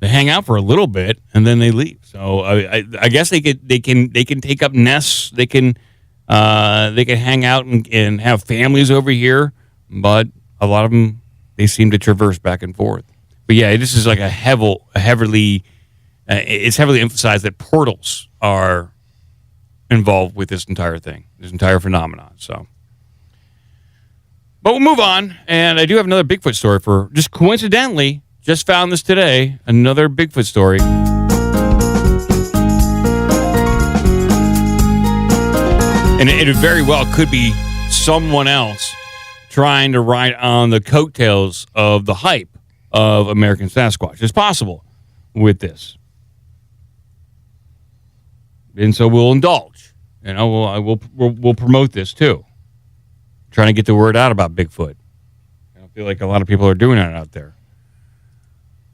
They hang out for a little bit and then they leave. So I guess they can take up nests. They can hang out and have families over here. But a lot of them, they seem to traverse back and forth. But yeah, this is like it's heavily emphasized that portals are involved with this entire thing, this entire phenomenon. So, but we'll move on. And I do have another Bigfoot story for just coincidentally. Just found this today, another Bigfoot story. And it very well could be someone else trying to ride on the coattails of the hype of American Sasquatch. It's possible with this. And so we'll indulge. We'll promote this too. Trying to get the word out about Bigfoot. I feel like a lot of people are doing that out there.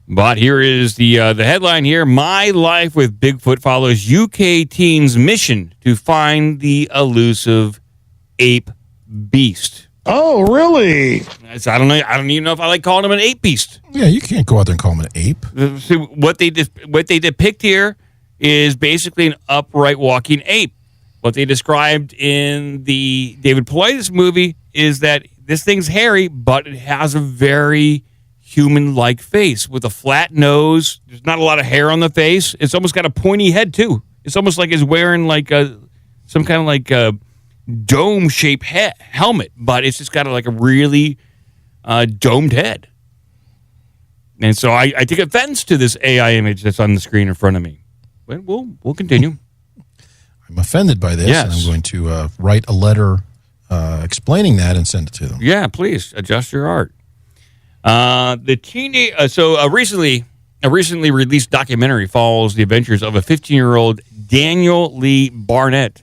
But here is the headline here. My life with Bigfoot follows UK teen's mission to find the elusive ape beast. Oh, really? I don't know. I don't even know if I like calling him an ape beast. Yeah, you can't go out there and call him an ape. See, what they depict here is basically an upright walking ape. What they described in the David Paulides movie is that this thing's hairy, but it has a very human-like face with a flat nose. There's not a lot of hair on the face. It's almost got a pointy head, too. It's almost like it's wearing like some kind of like a dome-shaped helmet, but it's just got like a really domed head. And so I take offense to this AI image that's on the screen in front of me. But we'll continue. I'm offended by this, Yes. and I'm going to write a letter explaining that and send it to them. Yeah, please adjust your art. The teenage, a recently released documentary follows the adventures of a 15-year-old Daniel Lee Barnett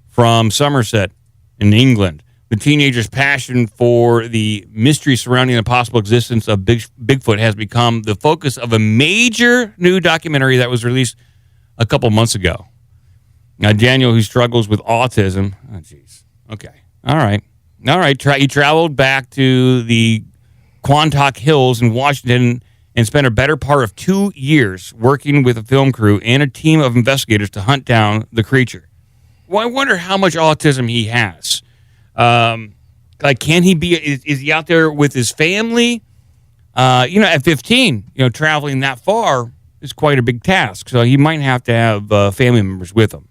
from Somerset in England. The teenager's passion for the mystery surrounding the possible existence of Bigfoot has become the focus of a major new documentary that was released a couple months ago. Now, Daniel, who struggles with autism, okay, all right. He traveled back to the Quantock Hills in Washington and spent a better part of 2 years working with a film crew and a team of investigators to hunt down the creature. Well, I wonder how much autism he has. Can he be? Is he out there with his family? At 15, traveling that far is quite a big task. So he might have to have family members with him.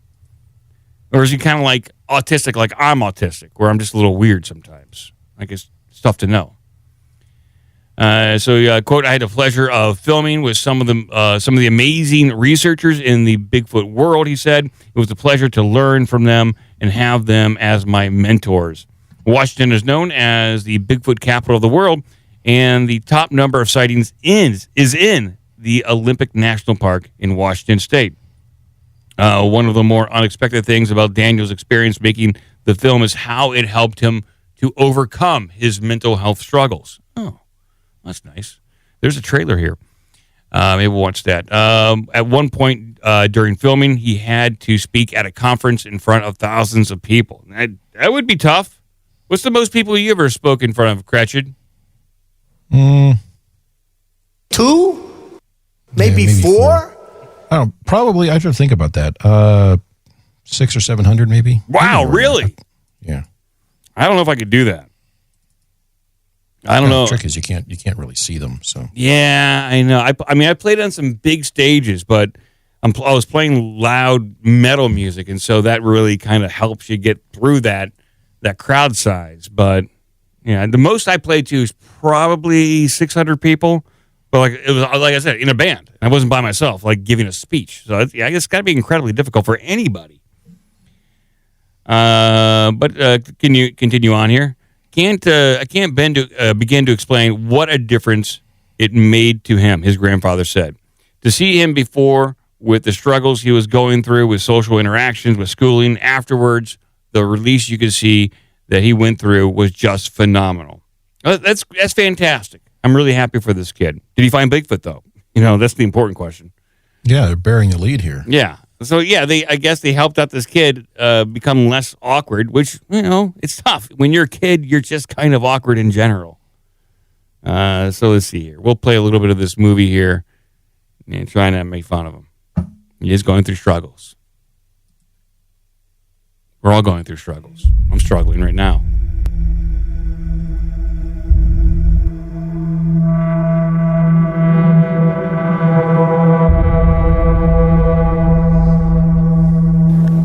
Or is he kind of like autistic, like I'm autistic, where I'm just a little weird sometimes? I guess it's tough to know. Quote, I had the pleasure of filming with some of the amazing researchers in the Bigfoot world, he said. It was a pleasure to learn from them and have them as my mentors. Washington is known as the Bigfoot capital of the world, and the top number of sightings is in the Olympic National Park in Washington State. One of the more unexpected things about Daniel's experience making the film is how it helped him to overcome his mental health struggles. Oh. That's nice. There's a trailer here. Maybe we'll watch that. At one point during filming, he had to speak at a conference in front of thousands of people. That would be tough. What's the most people you ever spoke in front of, Cratchit? 2? Maybe 4? I don't know. Probably, I have to think about that. 600 or 700, maybe. Wow, really? Yeah. I don't know if I could do that. I don't know. The trick is you can't really see them. So yeah, I know. I played on some big stages, but I was playing loud metal music, and so that really kind of helps you get through that crowd size. But yeah, the most I played to is probably 600 people. But it was like I said, in a band. I wasn't by myself, like giving a speech. So I guess it's got to be incredibly difficult for anybody. But can you continue on here? I can't begin to explain what a difference it made to him, his grandfather said. To see him before with the struggles he was going through with social interactions, with schooling, afterwards, the release you could see that he went through was just phenomenal. That's fantastic. I'm really happy for this kid. Did he find Bigfoot, though? That's the important question. Yeah, they're bearing the lead here. Yeah. So, yeah, I guess they helped out this kid become less awkward, which, it's tough. When you're a kid, you're just kind of awkward in general. So let's see here. We'll play a little bit of this movie here and try not to make fun of him. He is going through struggles. We're all going through struggles. I'm struggling right now.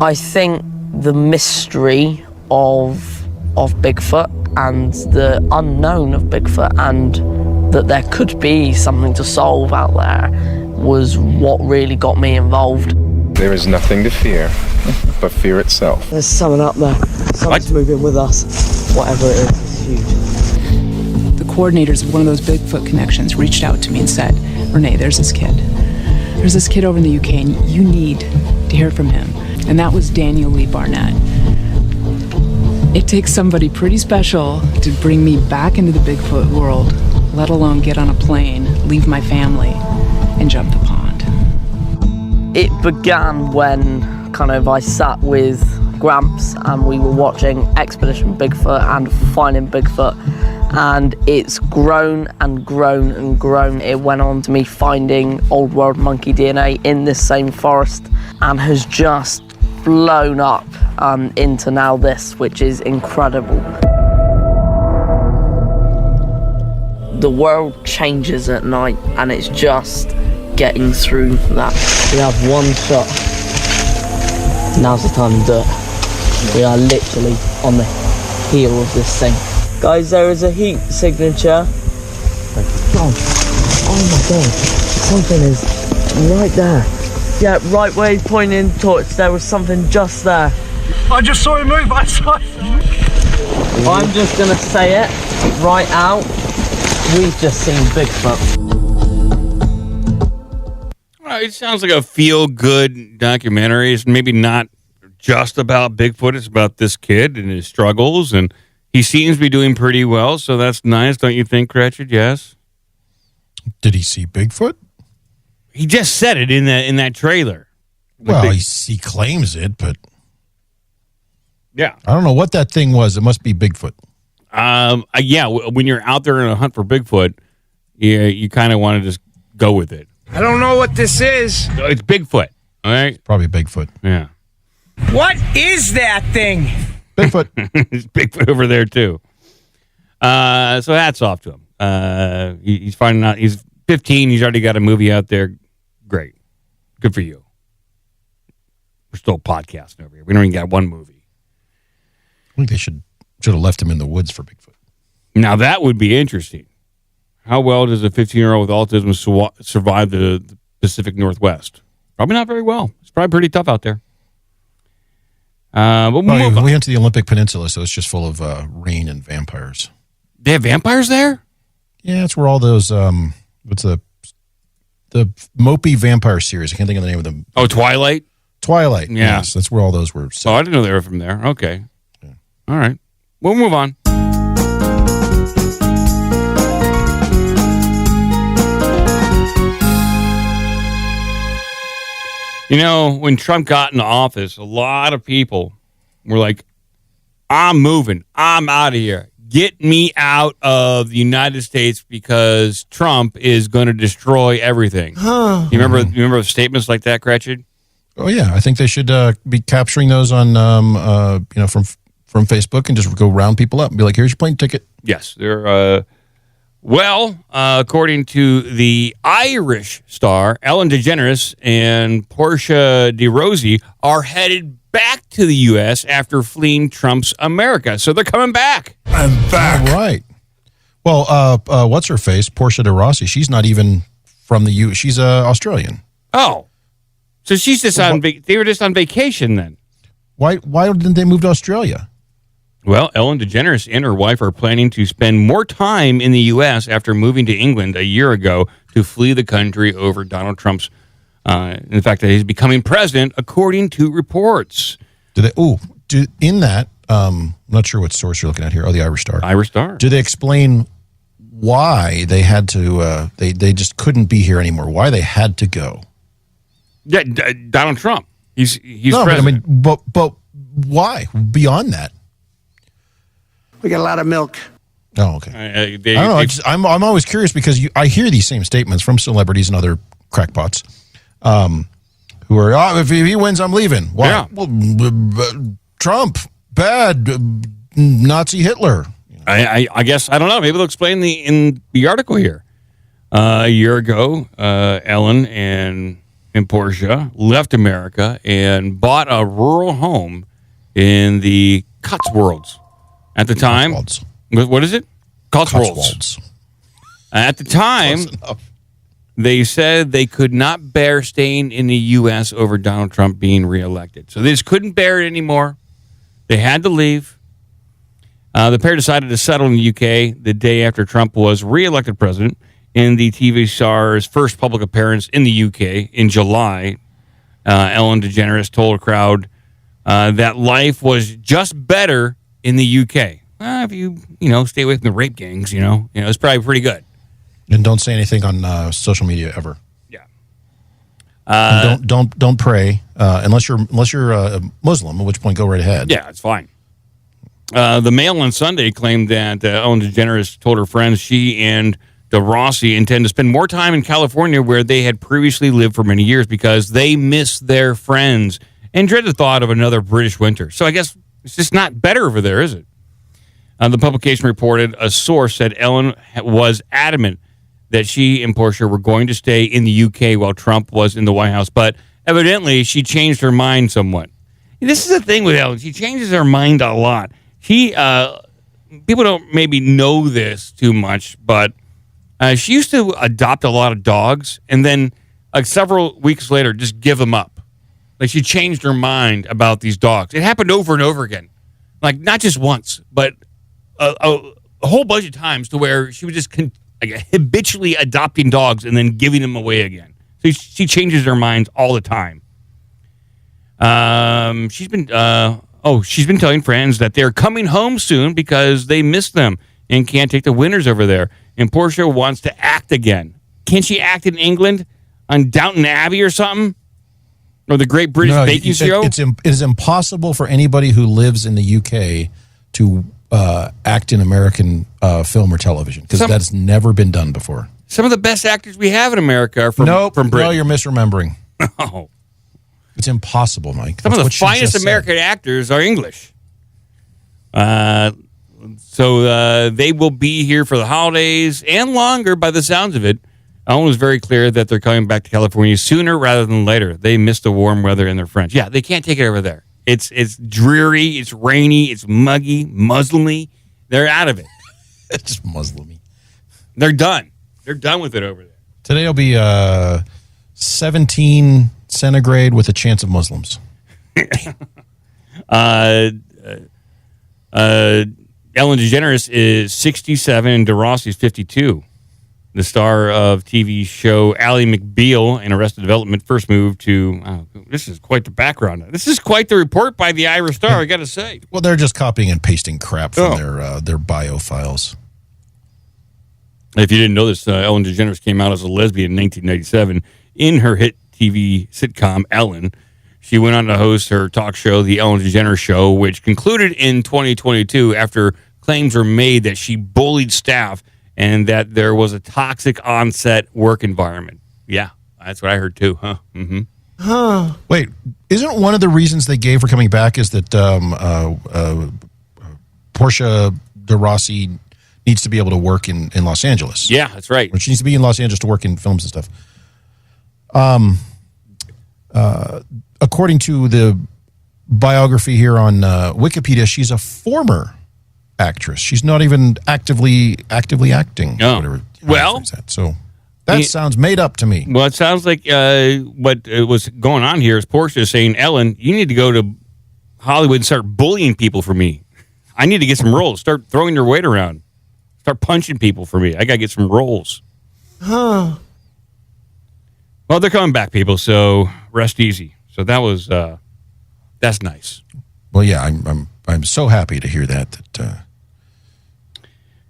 I think the mystery of Bigfoot and the unknown of Bigfoot and that there could be something to solve out there was what really got me involved. There is nothing to fear but fear itself. There's someone up there. Someone's moving with us. Whatever it is, it's huge. The coordinators of one of those Bigfoot connections reached out to me and said, Renee, there's this kid. There's this kid over in the UK and you need to hear from him. And that was Daniel Lee Barnett. It takes somebody pretty special to bring me back into the Bigfoot world, let alone get on a plane, leave my family, and jump the pond. It began when I sat with Gramps, and we were watching Expedition Bigfoot and Finding Bigfoot, and it's grown and grown and grown. It went on to me finding old world monkey DNA in this same forest, and has just blown up into now this, which is incredible. The world changes at night, and it's just getting through that. We have one shot. Now's the time to do it. We are literally on the heel of this thing. Guys, there is a heat signature. God. Oh my god. Something is right there. Yeah, right where he's pointing towards. There was something just there. I just saw him move. I saw it. I'm just gonna say it right out. We've just seen Bigfoot. It sounds like a feel-good documentary. It's maybe not just about Bigfoot. It's about this kid and his struggles, and he seems to be doing pretty well, so that's nice, don't you think, Cratchit? Yes? Did he see Bigfoot? He just said it in that trailer. Well, he claims it, but... Yeah. I don't know what that thing was. It must be Bigfoot. Yeah, when you're out there in a hunt for Bigfoot, you kind of want to just go with it. I don't know what this is. It's Bigfoot, all right? It's probably Bigfoot. Yeah. What is that thing? Bigfoot. It's Bigfoot over there, too. So hats off to him. He's finding out. He's 15. He's already got a movie out there. Great. Good for you. We're still podcasting over here. We don't even got one movie. I think they should have left him in the woods for Bigfoot. Now, that would be interesting. How well does a 15-year-old with autism survive the Pacific Northwest? Probably not very well. It's probably pretty tough out there. But we went to the Olympic Peninsula, so it's just full of rain and vampires. They have vampires there? Yeah, it's where all those what's the mopey vampire series? I can't think of the name of them. Oh, Twilight? Twilight. Yeah. Yes, that's where all those were. Oh, I didn't know they were from there. Okay. Yeah. All right. We'll move on. You know, when Trump got into office, a lot of people were like, I'm moving. I'm out of here. Get me out of the United States because Trump is going to destroy everything. You remember statements like that, Cratchit? Oh, yeah. I think they should be capturing those on, from Facebook and just go round people up and be like, here's your plane ticket. Yes. They're, according to the Irish star, Ellen DeGeneres and Portia de Rossi are headed back to the U.S. after fleeing Trump's America. So they're coming back. I'm back. All right. Well, what's her face? Portia de Rossi. She's not even from the U.S. She's Australian. Oh. So she's just they were just on vacation then. Why didn't they move to Australia? Well, Ellen DeGeneres and her wife are planning to spend more time in the U.S. after moving to England a year ago to flee the country over Donald Trump's, in fact, that he's becoming president, according to reports. In that, I'm not sure what source you're looking at here. Oh, the Irish Star. Irish Star. Do they explain why they had to, they just couldn't be here anymore, why they had to go? Yeah, Donald Trump. He's no, president. But why? Beyond that. We got a lot of milk. Oh, okay. I don't know. I'm always curious because I hear these same statements from celebrities and other crackpots who are, if he wins, I'm leaving. Why? Yeah. Well, Trump, bad, Nazi Hitler. I guess, I don't know. Maybe they'll explain in the article here. A year ago, Ellen and Portia left America and bought a rural home in the Cotswolds. At the time, what is it? Cotswolds. At the time, they said they could not bear staying in the U.S. over Donald Trump being reelected. So they just couldn't bear it anymore. They had to leave. The pair decided to settle in the U.K. the day after Trump was reelected president. In the TV star's first public appearance in the UK in July, Ellen DeGeneres told a crowd that life was just better in the UK. If you stay away from the rape gangs, it's probably pretty good. And don't say anything on social media ever. Yeah. Don't pray unless you're a Muslim, at which point go right ahead. Yeah, it's fine. The Mail on Sunday claimed that Ellen DeGeneres told her friends she and DeRossi intend to spend more time in California, where they had previously lived for many years, because they miss their friends and dread the thought of another British winter. So I guess it's just not better over there, is it? The publication reported a source said Ellen was adamant that she and Portia were going to stay in the UK while Trump was in the White House, but evidently she changed her mind somewhat. And this is the thing with Ellen. She changes her mind a lot. People don't maybe know this too much, but she used to adopt a lot of dogs and then several weeks later just give them up. Like, she changed her mind about these dogs. It happened over and over again. Like, not just once, but a whole bunch of times, to where she was just habitually adopting dogs and then giving them away again. So she changes her mind all the time. She's been telling friends that they're coming home soon because they miss them and can't take the winters over there. And Portia wants to act again. Can she act in England on Downton Abbey or something? Or the Great British Baking Show? It is impossible for anybody who lives in the UK to act in American film or television, because that's never been done before. Some of the best actors we have in America are from Britain. No, you're misremembering. Oh. It's impossible, Mike. Some of the finest American actors are English. So they will be here for the holidays and longer, by the sounds of it. Ellen was very clear that they're coming back to California sooner rather than later. They miss the warm weather and their friends. Yeah, they can't take it over there. It's dreary, it's rainy, it's muggy, Muslimy. They're out of it. It's Muslimy. They're done. They're done with it over there. Today will be 17 centigrade with a chance of Muslims. Ellen DeGeneres is 67 and DeRossi is 52. The star of TV show Ally McBeal in Arrested Development first moved to... this is quite the background. This is quite the report by the Irish Star, I got to say. Well, they're just copying and pasting crap from their bio files. If you didn't know this, Ellen DeGeneres came out as a lesbian in 1997 in her hit TV sitcom Ellen. She went on to host her talk show, The Ellen DeGeneres Show, which concluded in 2022 after claims were made that she bullied staff and that there was a toxic on-set work environment. Yeah, that's what I heard too, huh? Mm-hmm. Wait, isn't one of the reasons they gave for coming back is that Portia de Rossi needs to be able to work in Los Angeles? Yeah, that's right. She needs to be in Los Angeles to work in films and stuff. According to the biography here on Wikipedia, she's a former actress. She's not even actively acting. No. Whatever. Well, so that sounds made up to me. Well, it sounds like what was going on here is Portia saying, Ellen, you need to go to Hollywood and start bullying people for me. I need to get some roles. Start throwing your weight around. Start punching people for me. I got to get some roles. Huh. Well, they're coming back, people, so rest easy. So that was, that's nice. Well, yeah, I'm so happy to hear that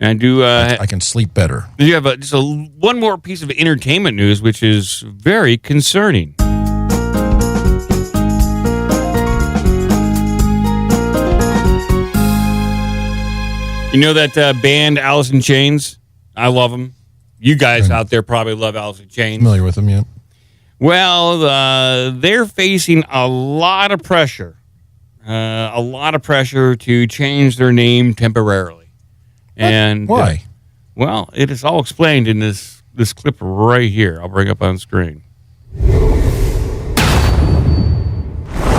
and do I can sleep better. You have just one more piece of entertainment news, which is very concerning. You know that band Alice in Chains? I love them. You guys out there probably love Alice in Chains. Familiar with them, yeah. Well, they're facing a lot of pressure to change their name temporarily. And why? Well, it is all explained in this clip right here. I'll bring up on screen.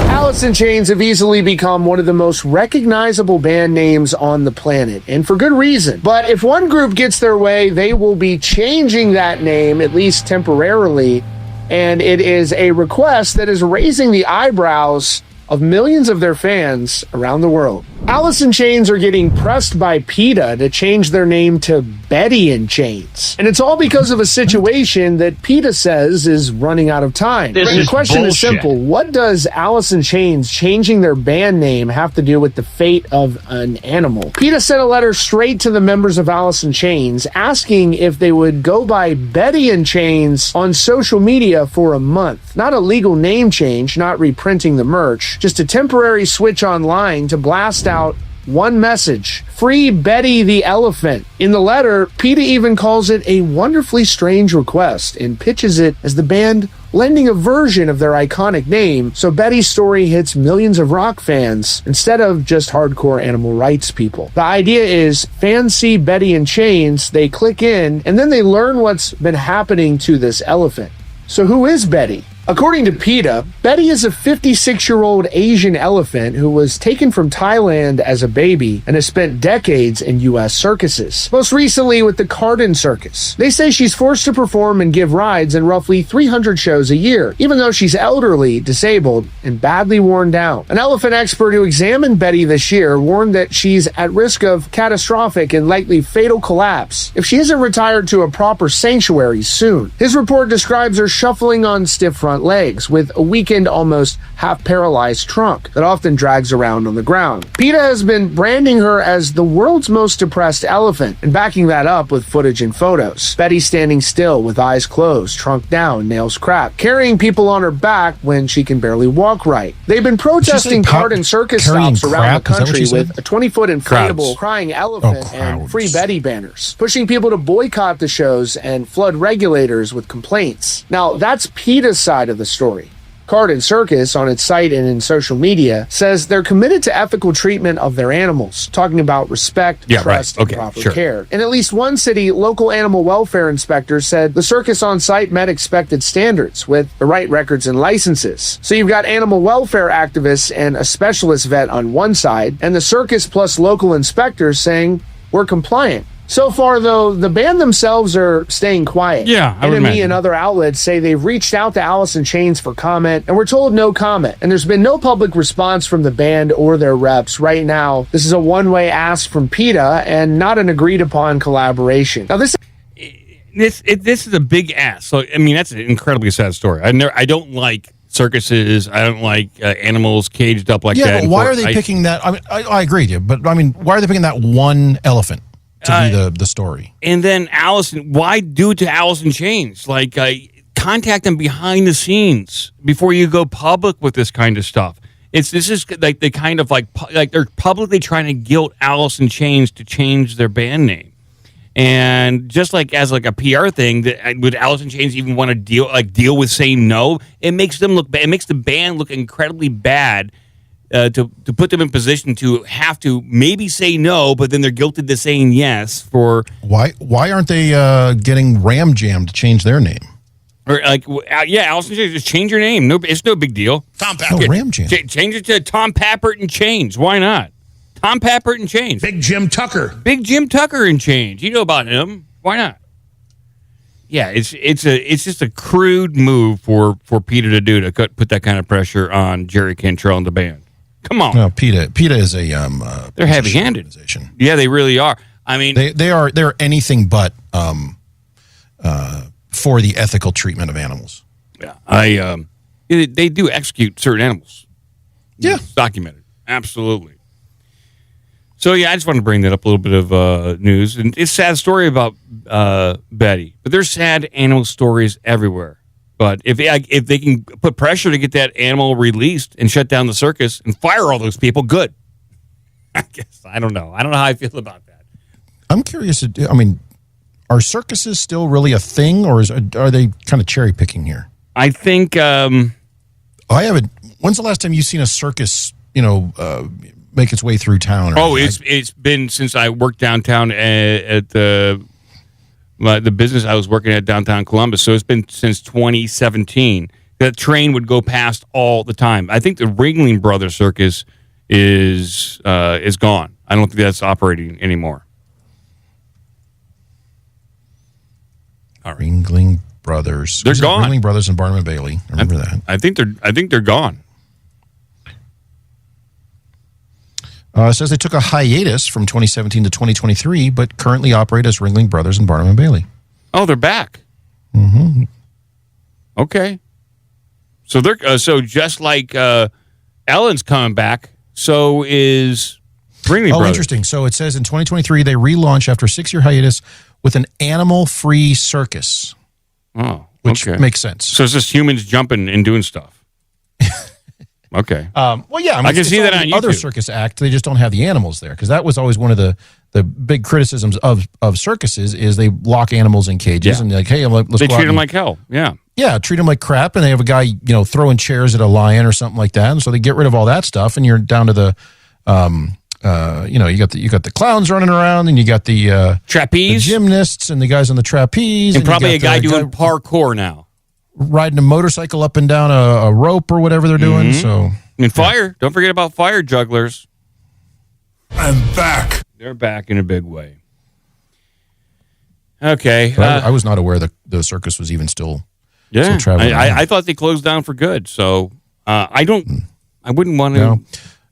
Alice in Chains have easily become one of the most recognizable band names on the planet, and for good reason. But if one group gets their way, they will be changing that name, at least temporarily, and it is a request that is raising the eyebrows of millions of their fans around the world. Alice in Chains are getting pressed by PETA to change their name to Betty in Chains. And it's all because of a situation that PETA says is running out of time. And the question is simple. What does Alice in Chains changing their band name have to do with the fate of an animal? PETA sent a letter straight to the members of Alice in Chains asking if they would go by Betty in Chains on social media for a month. Not a legal name change, not reprinting the merch, just a temporary switch online to blast out one message: free Betty the elephant. In the letter, PETA even calls it a wonderfully strange request and pitches it as the band lending a version of their iconic name so Betty's story hits millions of rock fans instead of just hardcore animal rights people. The idea is fans see Betty in Chains, they click in, and then they learn what's been happening to this elephant. So who is Betty? According to PETA, Betty is a 56-year-old Asian elephant who was taken from Thailand as a baby and has spent decades in U.S. circuses, most recently with the Carden Circus. They say she's forced to perform and give rides in roughly 300 shows a year, even though she's elderly, disabled, and badly worn down. An elephant expert who examined Betty this year warned that she's at risk of catastrophic and likely fatal collapse if she isn't retired to a proper sanctuary soon. His report describes her shuffling on stiff front legs with a weakened, almost half-paralyzed trunk that often drags around on the ground. PETA has been branding her as the world's most depressed elephant and backing that up with footage and photos. Betty standing still with eyes closed, trunk down, nails cracked, carrying people on her back when she can barely walk right. They've been protesting Carden Circus stops around the country with a 20-foot inflatable crying elephant and free Betty banners, pushing people to boycott the shows and flood regulators with complaints. Now, that's PETA's side of the story. Carden Circus, on its site and in social media, says they're committed to ethical treatment of their animals, talking about respect, trust, and proper care. In at least one city, local animal welfare inspectors said the circus on site met expected standards with the right records and licenses. So you've got animal welfare activists and a specialist vet on one side, and the circus plus local inspectors saying we're compliant. So far, though, the band themselves are staying quiet. Yeah, I would NME imagine. and other outlets say they've reached out to Alice in Chains for comment, and we're told no comment. And there's been no public response from the band or their reps. Right now, this is a one-way ask from PETA and not an agreed-upon collaboration. Now, this is a big ask. So, I mean, that's an incredibly sad story. I don't like circuses. I don't like animals caged up like that. Yeah, but why are they picking that? I mean, I agree with you, but I mean, why are they picking that one elephant to be the story? And then Allison, why do it to Alice in Chains? Like, contact them behind the scenes before you go public with this kind of stuff. This is like the kind of like they're publicly trying to guilt Alice in Chains to change their band name. And just like as like a PR thing, that would Alice in Chains even want to deal with saying no? It makes them look bad. It makes the band look incredibly bad. To put them in position to have to maybe say no, but then they're guilted to saying yes for... Why aren't they getting Ram Jam to change their name? Or like, Alice in Chains, just change your name. No, it's no big deal. Tom Pappert. No, Ram Jam. Change it to Tom Pappert and Chains. Why not? Tom Pappert and Chains. Big Jim Tucker. Big Jim Tucker and Chains. You know about him. Why not? Yeah, it's just a crude move for PETA to do to put that kind of pressure on Jerry Cantrell and the band. Come on. No, PETA is a they're heavy-handed organization. Yeah, they really are. I mean, they're anything but for the ethical treatment of animals. Yeah, they do execute certain animals. Yeah, it's documented. Absolutely. So yeah, I just wanted to bring that up, a little bit of news, and it's a sad story about Betty, but there's sad animal stories everywhere. But if they can put pressure to get that animal released and shut down the circus and fire all those people, good. I guess I don't know. I don't know how I feel about that. I'm curious. I mean, are circuses still really a thing, or are they kind of cherry picking here? I think I haven't. When's the last time you've seen a circus? Make its way through town? It's been since I worked downtown at the business I was working at downtown Columbus. So it's been since 2017. That train would go past all the time. I think the Ringling Brothers Circus is gone. I don't think that's operating anymore. All right. Ringling Brothers. They're gone. Ringling Brothers and Barnum and Bailey. I remember that. I think they're gone. It says they took a hiatus from 2017 to 2023, but currently operate as Ringling Brothers and Barnum and Bailey. Oh, they're back. Mm-hmm. Okay. So they're so just like Ellen's coming back, so is Ringling Brothers. Interesting. So it says in 2023 they relaunch after a 6-year hiatus with an animal-free circus. Oh, which okay. makes sense. So it's just humans jumping and doing stuff. Okay. Well, yeah. I can see that on YouTube. Other circus act, they just don't have the animals there because that was always one of the big criticisms of circuses is they lock animals in cages and they're like, hey, let's they go treat them like hell. Yeah. Yeah, treat them like crap, and they have a guy, throwing chairs at a lion or something like that, and so they get rid of all that stuff, and you're down to the, you got the clowns running around, and you got the trapeze, the gymnasts, and the guys on the trapeze, and probably a guy doing parkour now, riding a motorcycle up and down a rope or whatever they're doing. Mm-hmm. So, and fire. Don't forget about fire jugglers. I'm back. They're back in a big way. Okay, I was not aware that the circus was even still. Yeah, traveling I thought they closed down for good. So I wouldn't want to. No,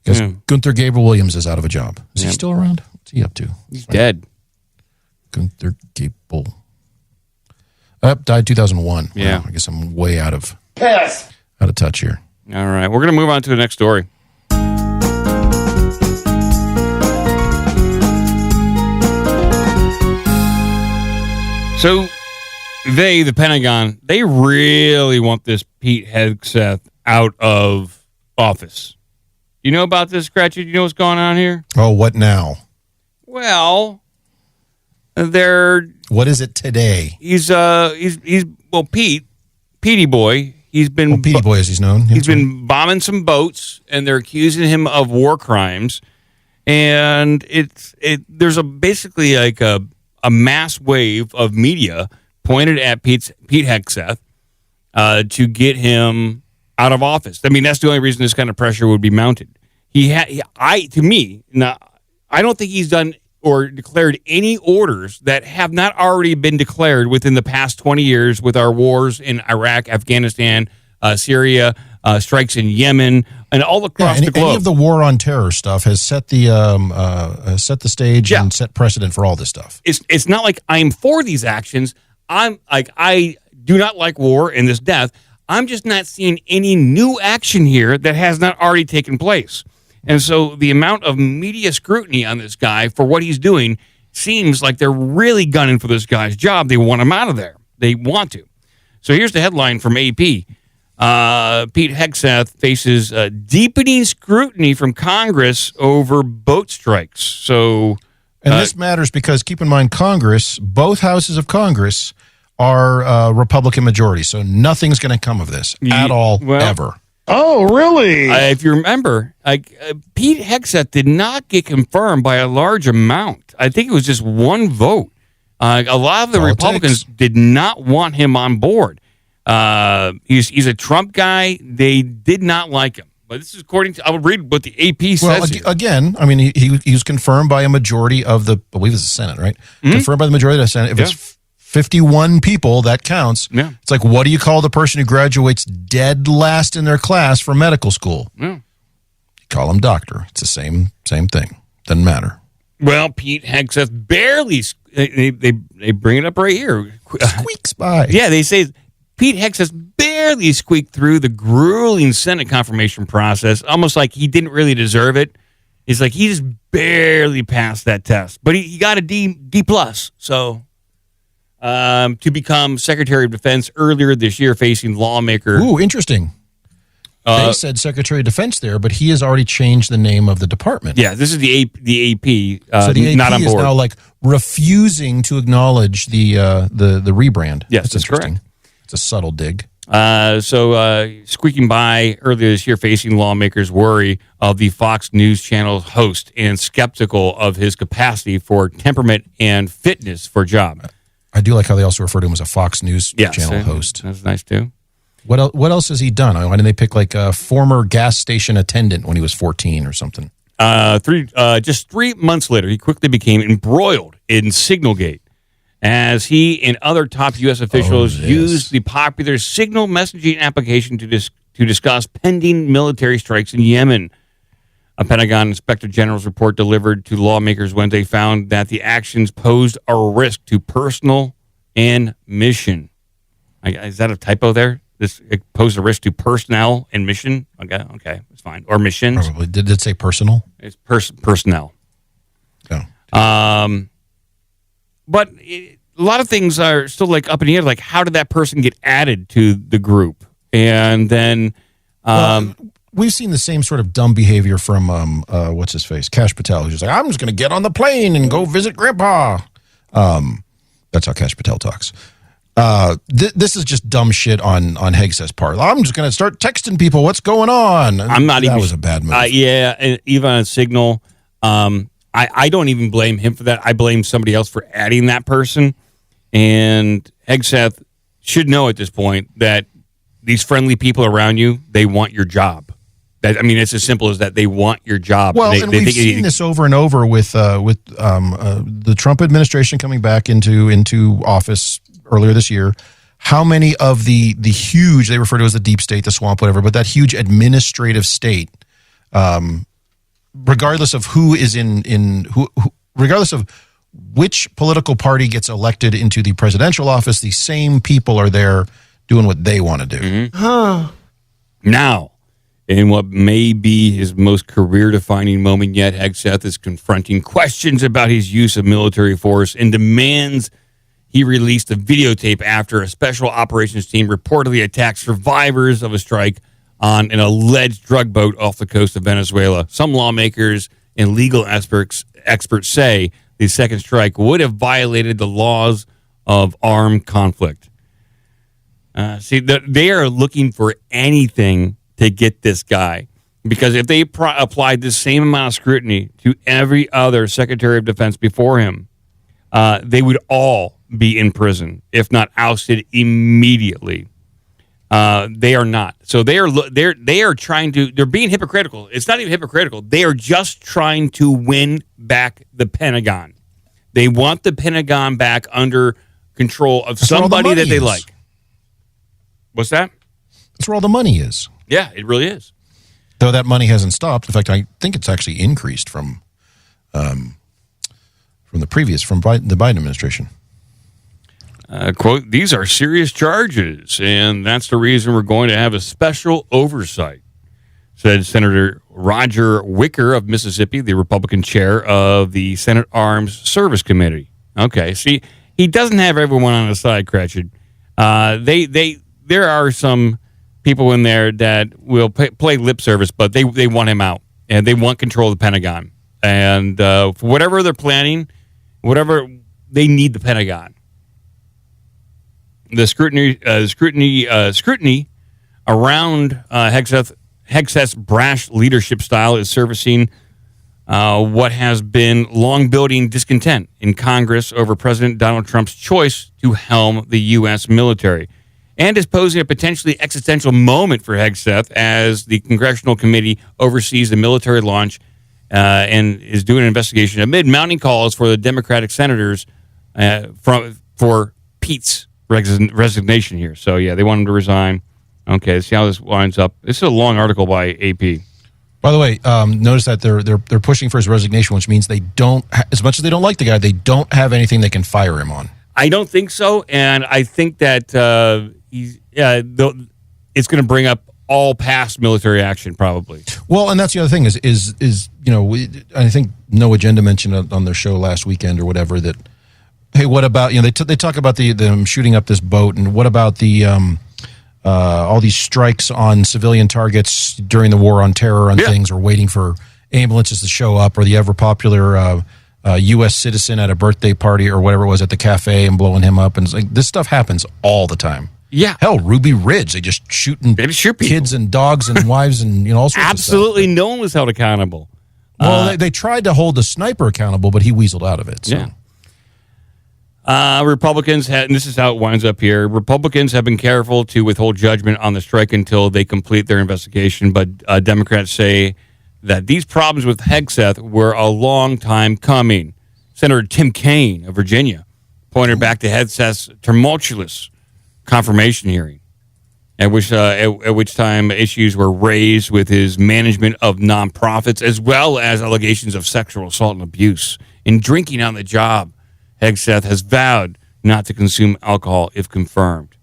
because Gunther Gabriel Williams is out of a job. Is he still around? What's he up to? He's dead. Gunther Gabriel. Died 2001. Yeah, wow, I guess I'm way out of touch here. All right, we're gonna move on to the next story. So. The Pentagon, they really want this Pete Hegseth out of office. You know about this, Cratchit? You know what's going on here? Oh, what now? Well, what is it today? Petey Boy. He's been Petey Boy, as he's known. He's been bombing some boats, and they're accusing him of war crimes. And there's basically like a mass wave of media pointed at Pete Hegseth to get him out of office. I mean, that's the only reason this kind of pressure would be mounted. I don't think he's done or declared any orders that have not already been declared within the past 20 years with our wars in Iraq, Afghanistan, Syria, strikes in Yemen, and all across the globe. Any of the war on terror stuff has set the stage and set precedent for all this stuff. It's not like I'm for these actions. I do not like war and this death. I'm just not seeing any new action here that has not already taken place. And so the amount of media scrutiny on this guy for what he's doing seems like they're really gunning for this guy's job. They want him out of there. They want to. So here's the headline from AP. Pete Hegseth faces deepening scrutiny from Congress over boat strikes. So... And this matters because, keep in mind, both houses of Congress are Republican majority, so nothing's going to come of this at all, ever. Oh, really? If you remember, Pete Hegseth did not get confirmed by a large amount. I think it was just one vote. A lot of the Republicans did not want him on board. He's a Trump guy. They did not like him. But this is according to, I'll read what the AP says. Well, again, I mean, he was confirmed by a majority of I believe it's the Senate, right? Mm-hmm. Confirmed by the majority of the Senate. If it's 51 people, that counts. Yeah. It's like, what do you call the person who graduates dead last in their class from medical school? Yeah. You call them doctor. It's the same thing. Doesn't matter. Well, Pete Hegseth barely, they bring it up right here. Squeaks by. Yeah, they say Pete Hegseth barely squeaked through the grueling Senate confirmation process, almost like he didn't really deserve it. It's like he just barely passed that test, but he got a D plus. So to become Secretary of Defense earlier this year, facing lawmaker. Ooh, interesting. They said Secretary of Defense there, but he has already changed the name of the department. Yeah, this is the AP. So the AP not on board. is now like refusing to acknowledge the rebrand. Yes, that's correct. It's a subtle dig. So squeaking by earlier this year, facing lawmakers' worry of the Fox News Channel host and skeptical of his capacity for temperament and fitness for job. I do like how they also refer to him as a Fox News Channel host. That's nice too. What else has he done? Why didn't they pick like a former gas station attendant when he was 14 or something? Just 3 months later, he quickly became embroiled in SignalGate, as he and other top U.S. officials used the popular Signal messaging application to discuss pending military strikes in Yemen. A Pentagon Inspector General's report delivered to lawmakers Wednesday found that the actions posed a risk to personnel and mission. Is that a typo there? It posed a risk to personnel and mission? Okay, it's fine. Or missions. Probably. Did it say personal? It's personnel. Oh. But a lot of things are still like up in the air. Like, how did that person get added to the group? And then... we've seen the same sort of dumb behavior from, what's his face? Kash Patel. Who's just like, I'm just going to get on the plane and go visit Grandpa. That's how Kash Patel talks. This is just dumb shit on Hegseth's part. I'm just going to start texting people what's going on. That was a bad move. Yeah, and even on Signal, I don't even blame him for that. I blame somebody else for adding that person. And Hegseth should know at this point that these friendly people around you, they want your job. It's as simple as that. They want your job. Well, and we've seen this over and over with the Trump administration coming back into office earlier this year. How many of the huge, they refer to as the deep state, the swamp, whatever, but that huge administrative state, regardless of who is regardless of which political party gets elected into the presidential office, the same people are there doing what they want to do. Mm-hmm. Now, in what may be his most career-defining moment yet, Hegseth is confronting questions about his use of military force and demands he released a videotape after a special operations team reportedly attacked survivors of a strike on an alleged drug boat off the coast of Venezuela. Some lawmakers and legal experts say the second strike would have violated the laws of armed conflict. They are looking for anything to get this guy, because if they applied the same amount of scrutiny to every other Secretary of Defense before him, they would all be in prison, if not ousted immediately. They are not. So they are trying to. They're being hypocritical. It's not even hypocritical. They are just trying to win back the Pentagon. They want the Pentagon back under control of somebody that they like. What's that? That's where all the money is. Yeah, it really is. Though that money hasn't stopped. In fact, I think it's actually increased from the Biden administration. Quote, these are serious charges, and that's the reason we're going to have a special oversight, said Senator Roger Wicker of Mississippi, the Republican chair of the Senate Armed Service Committee. Okay, see, he doesn't have everyone on his side, Cratchit. There are some people in there that will play lip service, but they want him out, and they want control of the Pentagon. And for whatever they're planning, they need the Pentagon. The scrutiny around Hegseth's brash leadership style is surfacing what has been long building discontent in Congress over President Donald Trump's choice to helm the U.S. military, and is posing a potentially existential moment for Hegseth as the congressional committee oversees the military launch and is doing an investigation amid mounting calls for the Democratic senators for Pete's resignation here. So, yeah, they want him to resign. Okay, let's see how this winds up. This is a long article by AP. By the way, notice that they're pushing for his resignation, which means they don't, as much as they don't like the guy, they don't have anything they can fire him on. I don't think so, and I think that it's going to bring up all past military action, probably. Well, and that's the other thing is I think No Agenda mentioned on their show last weekend or whatever that, hey, what about, they talk about them shooting up this boat, and what about the all these strikes on civilian targets during the war on terror and things, or waiting for ambulances to show up, or the ever popular U.S. citizen at a birthday party or whatever it was at the cafe and blowing him up. And it's like, this stuff happens all the time. Yeah. Hell, Ruby Ridge, they just shoot kids and dogs and wives and all sorts of stuff. Absolutely, no one was held accountable. Well, they tried to hold the sniper accountable, but he weaseled out of it. So. Yeah. Republicans, and this is how it winds up here, Republicans have been careful to withhold judgment on the strike until they complete their investigation, but Democrats say that these problems with Hegseth were a long time coming. Senator Tim Kaine of Virginia pointed back to Hegseth's tumultuous confirmation hearing At which time issues were raised with his management of nonprofits, as well as allegations of sexual assault and abuse and drinking on the job. Hegseth has vowed not to consume alcohol if confirmed.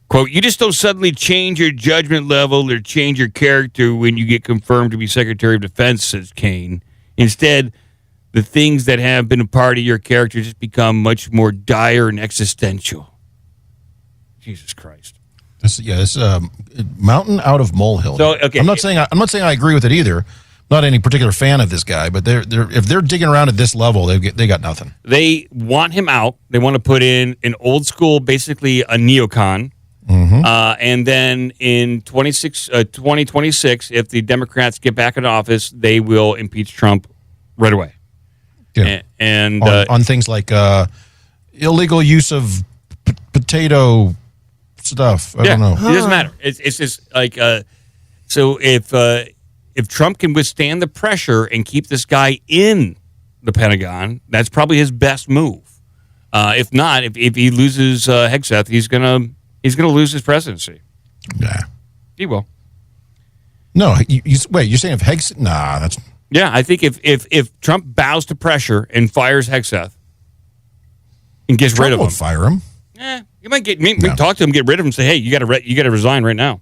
Quote, you just don't suddenly change your judgment level or change your character when you get confirmed to be Secretary of Defense, says Kane. Instead, the things that have been a part of your character just become much more dire and existential. Jesus Christ. This mountain out of molehill. So, okay. I'm not saying I agree with it either. Not any particular fan of this guy, but if they're digging around at this level, they got nothing. They want him out. They want to put in an old school, basically a neocon. Mm-hmm. And then in 2026, if the Democrats get back in office, they will impeach Trump right away. Yeah. And on things like illegal use of potato stuff. I don't know. It doesn't matter. It's just like so if Trump can withstand the pressure and keep this guy in the Pentagon, that's probably his best move. If not, if he loses Hegseth, he's gonna lose his presidency. Yeah, he will. No, wait. You're saying if Hegseth? Nah, that's. Yeah, I think if Trump bows to pressure and fires Hegseth and gets rid of him, fire him. You might get talk to him, get rid of him, say, hey, you got to resign right now.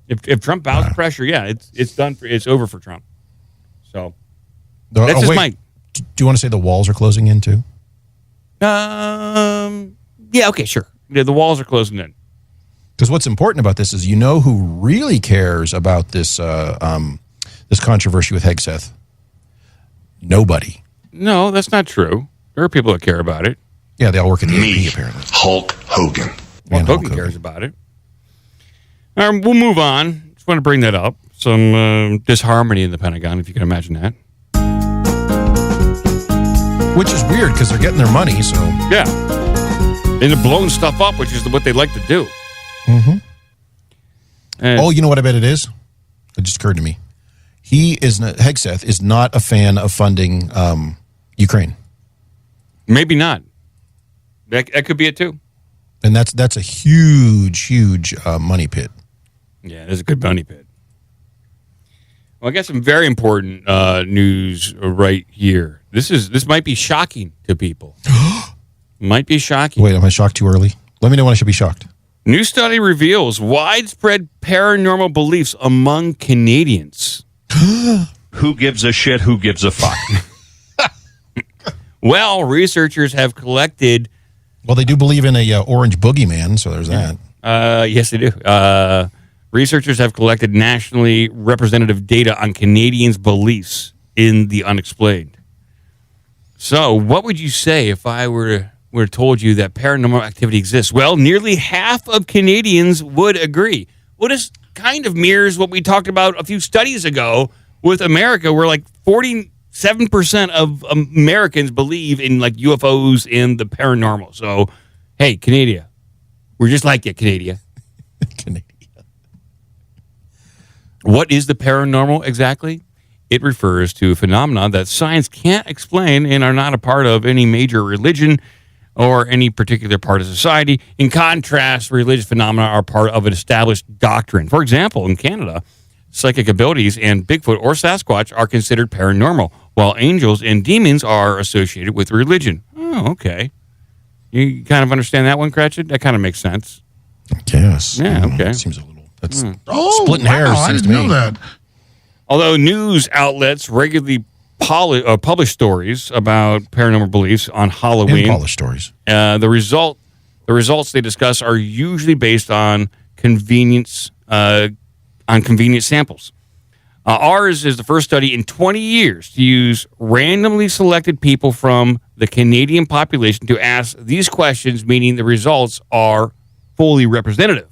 If Trump bows to pressure, it's done. It's over for Trump. So that's just my. Do you want to say the walls are closing in too? Yeah. Okay. Sure. Yeah, the walls are closing in. Because what's important about this is who really cares about this this controversy with Hegseth? Nobody. No, that's not true. There are people that care about it. Yeah, they all work at the AP, apparently. Hulk Hogan. Well, Hogan cares about it. All right, we'll move on. Just want to bring that up. Some disharmony in the Pentagon, if you can imagine that. Which is weird because they're getting their money, so. Yeah. And they're blowing stuff up, which is what they like to do. Mm-hmm. You know what I bet it is? It just occurred to me. Hegseth is not a fan of funding Ukraine. Maybe not. That could be it too. And that's a huge money pit. Yeah, it is a good money pit. Well, I got some very important news right here. This might be shocking to people. Might be shocking. Wait, am I shocked too early? Let me know when I should be shocked. New study reveals widespread paranormal beliefs among Canadians. Who gives a shit? Who gives a fuck? Well, researchers have collected. Well, they do believe in a orange boogeyman, so there's that. Yes, they do. Researchers have collected nationally representative data on Canadians' beliefs in the unexplained. So, what would you say if I were told you that paranormal activity exists? Well, nearly half of Canadians would agree. Well, this kind of mirrors what we talked about a few studies ago with America, where like 47% of Americans believe in like UFOs and the paranormal. So, hey, Canada, we're just like you, Canada. Canada. What is the paranormal exactly? It refers to a phenomenon that science can't explain and are not a part of any major religion or any particular part of society. In contrast, religious phenomena are part of an established doctrine. For example, in Canada, psychic abilities and Bigfoot or Sasquatch are considered paranormal, while angels and demons are associated with religion. Oh, okay. You kind of understand that one, Cratchit? That kind of makes sense. Yes. Yeah, okay. Seems a little... That's splitting hairs. I didn't know that. Although news outlets regularly publish stories about paranormal beliefs on Halloween. And polish stories. The results they discuss are usually based on convenient samples. Ours is the first study in 20 years to use randomly selected people from the Canadian population to ask these questions, meaning the results are fully representative.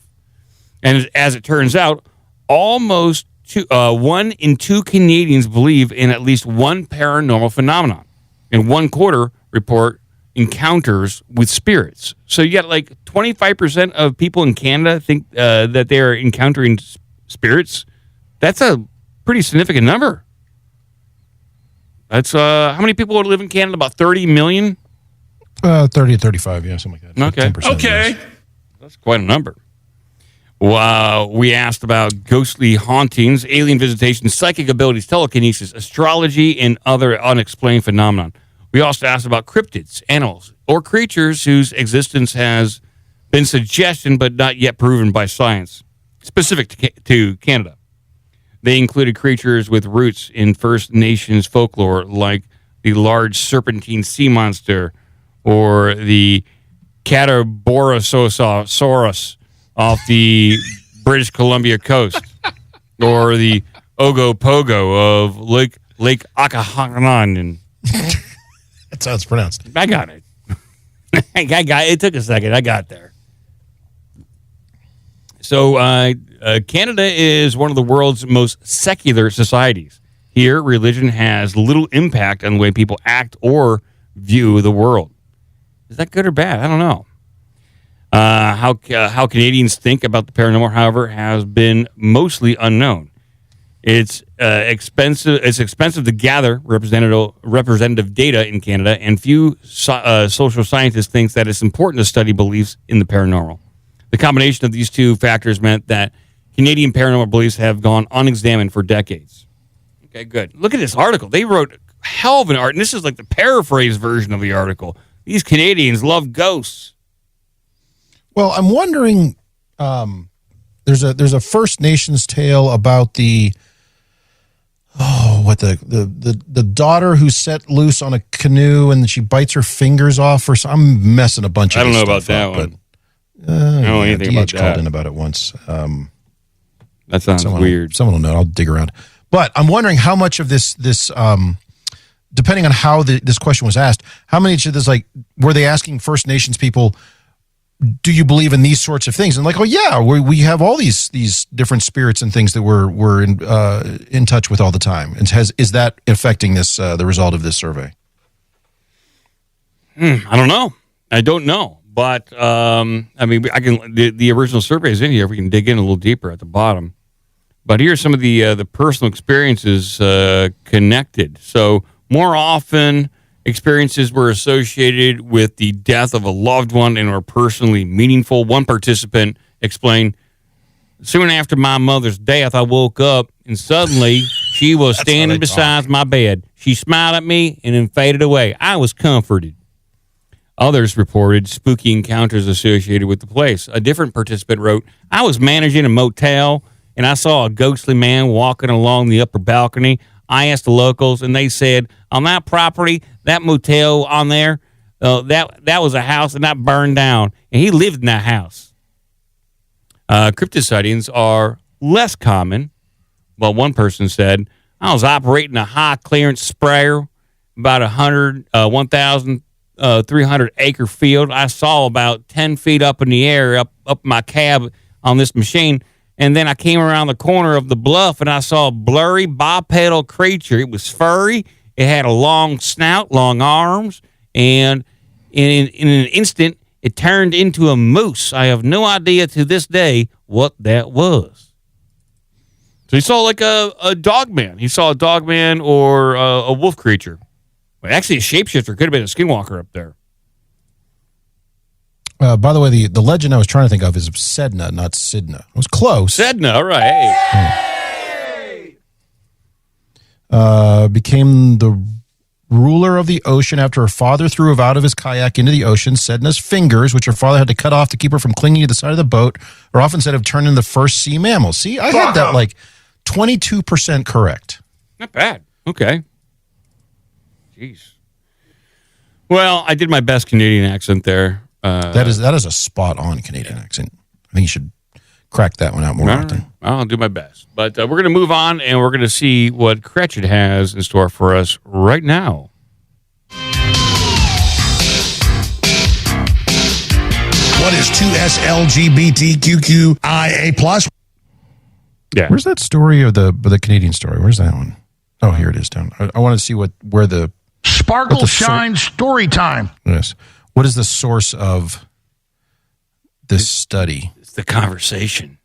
And as it turns out, almost 1 in 2 Canadians believe in at least one paranormal phenomenon, and 1/4 report encounters with spirits. So you got like 25% of people in Canada think that they're encountering spirits. That's a pretty significant number. That's how many people would live in Canada? About 30 million? 30 to 35, yeah, something like that. Okay. 10%, okay. yes. That's quite a number. We asked about ghostly hauntings, alien visitations, psychic abilities, telekinesis, astrology, and other unexplained phenomenon. We also asked about cryptids, animals, or creatures whose existence has been suggested but not yet proven by science, specific to Canada. They included creatures with roots in First Nations folklore, like the large serpentine sea monster or the Cataborosaurus off the British Columbia coast, or the Ogopogo of Lake Akahanan. That's how it's pronounced. I got it. It took a second. I got there. So Canada is one of the world's most secular societies. Here, religion has little impact on the way people act or view the world. Is that good or bad? I don't know. How Canadians think about the paranormal, however, has been mostly unknown. It's expensive. It's expensive to gather representative data in Canada, and few social scientists think that it's important to study beliefs in the paranormal. The combination of these two factors meant that Canadian paranormal beliefs have gone unexamined for decades. Okay, good. Look at this article. They wrote a hell of an art, and this is like the paraphrase version of the article. These Canadians love ghosts. Well, I'm wondering. There's a First Nations tale about the daughter who's set loose on a canoe and she bites her fingers off, or something. I'm messing a bunch of. I don't know this about stuff that up, one. But, I don't know anything about that. Called in about it once. That sounds weird. Someone will know. I'll dig around. But I'm wondering how much of this depending on how this question was asked, how many of this, like, were they asking First Nations people, do you believe in these sorts of things? And like, oh yeah, we have all these different spirits and things that we're in touch with all the time. And is that affecting this the result of this survey? I don't know. But I mean, the original survey is in here. We can dig in a little deeper at the bottom. But here's some of the personal experiences connected. So more often, experiences were associated with the death of a loved one and were personally meaningful. One participant explained, soon after my mother's death, I woke up and suddenly she was standing beside my bed. She smiled at me and then faded away. I was comforted. Others reported spooky encounters associated with the place. A different participant wrote, I was managing a motel and I saw a ghostly man walking along the upper balcony. I asked the locals, and they said, on that property, that motel on there, that was a house, and that burned down, and he lived in that house. Cryptid sightings are less common. Well, one person said, I was operating a high-clearance sprayer, about 1,300-acre field. I saw about 10 feet up in the air, up my cab on this machine. And then I came around the corner of the bluff and I saw a blurry bipedal creature. It was furry. It had a long snout, long arms, and in an instant, it turned into a moose. I have no idea to this day what that was. So he saw like a dog man. He saw a dog man or a wolf creature. Well, actually, a shapeshifter could have been a skinwalker up there. By the way, the legend I was trying to think of is Sedna, not Sidna. It was close. Sedna, all right. Hey. Became the ruler of the ocean after her father threw her out of his kayak into the ocean. Sedna's fingers, which her father had to cut off to keep her from clinging to the side of the boat, are often said to have turned into the first sea mammal. See, I had that like 22% correct. Not bad. Okay. Jeez. Well, I did my best Canadian accent there. That is a spot-on Canadian accent. I think you should crack that one out more often. Right. I'll do my best. But we're going to move on, and we're going to see what Cratchit has in store for us right now. What is 2SLGBTQQIA+. Yeah. Where's that story of the Canadian story? Where's that one? Oh, here it is down. I want to see where the Sparkle Shine story time. Yes. What is the source of this study? It's the conversation.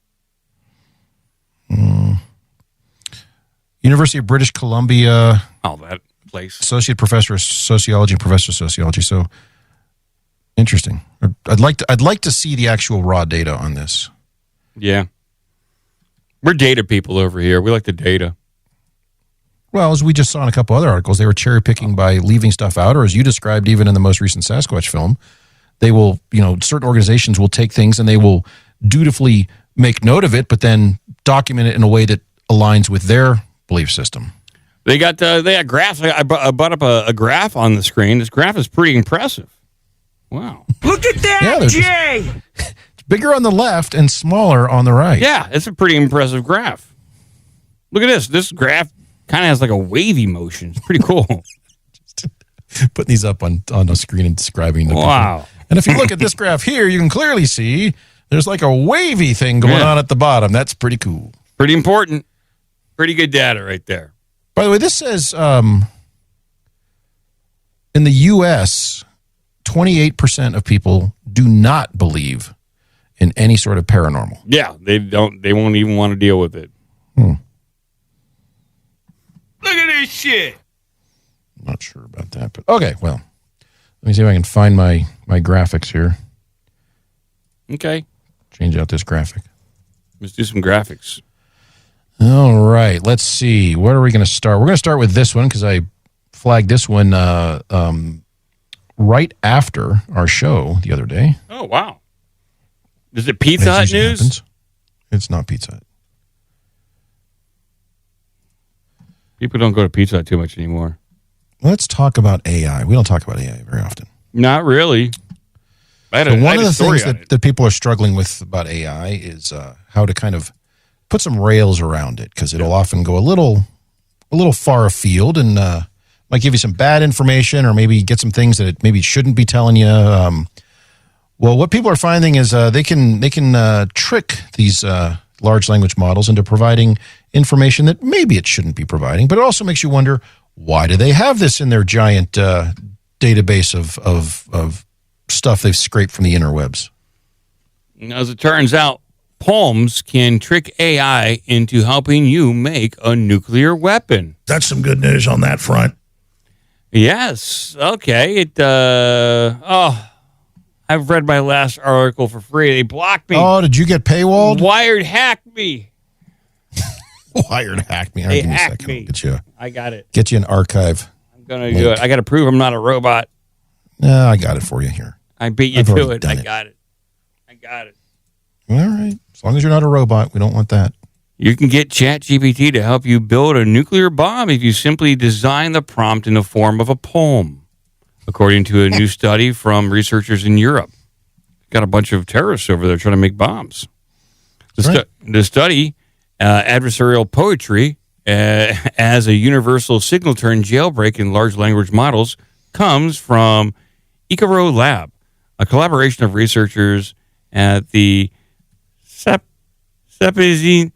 University of British Columbia. Oh, that place. Associate Professor of Sociology and Professor of Sociology. So interesting. I'd like to see the actual raw data on this. Yeah. We're data people over here. We like the data. Well, as we just saw in a couple other articles, they were cherry picking by leaving stuff out, or as you described even in the most recent Sasquatch film, they will, certain organizations will take things and they will dutifully make note of it, but then document it in a way that aligns with their belief system. They got graphs. I brought up a graph on the screen. This graph is pretty impressive. Wow. Look at that, Jay! It's bigger on the left and smaller on the right. Yeah, it's a pretty impressive graph. Look at this. This graph kind of has like a wavy motion. It's pretty cool. Putting these up on the screen and describing them. Wow. And if you look at this graph here, you can clearly see there's like a wavy thing going on at the bottom. That's pretty cool. Pretty important. Pretty good data right there. By the way, this says in the U.S., 28% of people do not believe in any sort of paranormal. Yeah, they don't. They won't even want to deal with it. Look at this shit. I'm not sure about that, but okay. Well, let me see if I can find my graphics here. Okay. Change out this graphic. Let's do some graphics. All right. Let's see. Where are we going to start? We're going to start with this one because I flagged this one right after our show the other day. Oh, wow. Is it Pizza Hut news? Happens. It's not Pizza Hut. People don't go to Pizza Hut too much anymore. Let's talk about AI. We don't talk about AI very often. Not really. One of the things that people are struggling with about AI is how to kind of put some rails around it, because it'll often go a little far afield and might give you some bad information, or maybe get some things that it maybe shouldn't be telling you. Well, what people are finding is they can trick these large language models into providing information that maybe it shouldn't be providing, but it also makes you wonder, why do they have this in their giant database of stuff they've scraped from the interwebs? As it turns out, poems can trick AI into helping you make a nuclear weapon. That's some good news on that front. Yes. Okay. I've read my last article for free. They blocked me. Oh, did you get paywalled? Wired hacked me. Wired hacked me. They Give me a hacked second. me. Get you. I got it. Get you an archive. I'm going to do it. I got to prove I'm not a robot. No, I got it for you here. I beat you I've to already it. done I got it. I got it. All right. As long as you're not a robot, we don't want that. You can get ChatGPT to help you build a nuclear bomb if you simply design the prompt in the form of a poem, according to a new study from researchers in Europe. Got a bunch of terrorists over there trying to make bombs. The study, Adversarial Poetry as a Universal Signal Turn Jailbreak in Large Language Models, comes from Icaro Lab, a collaboration of researchers at the Sapienza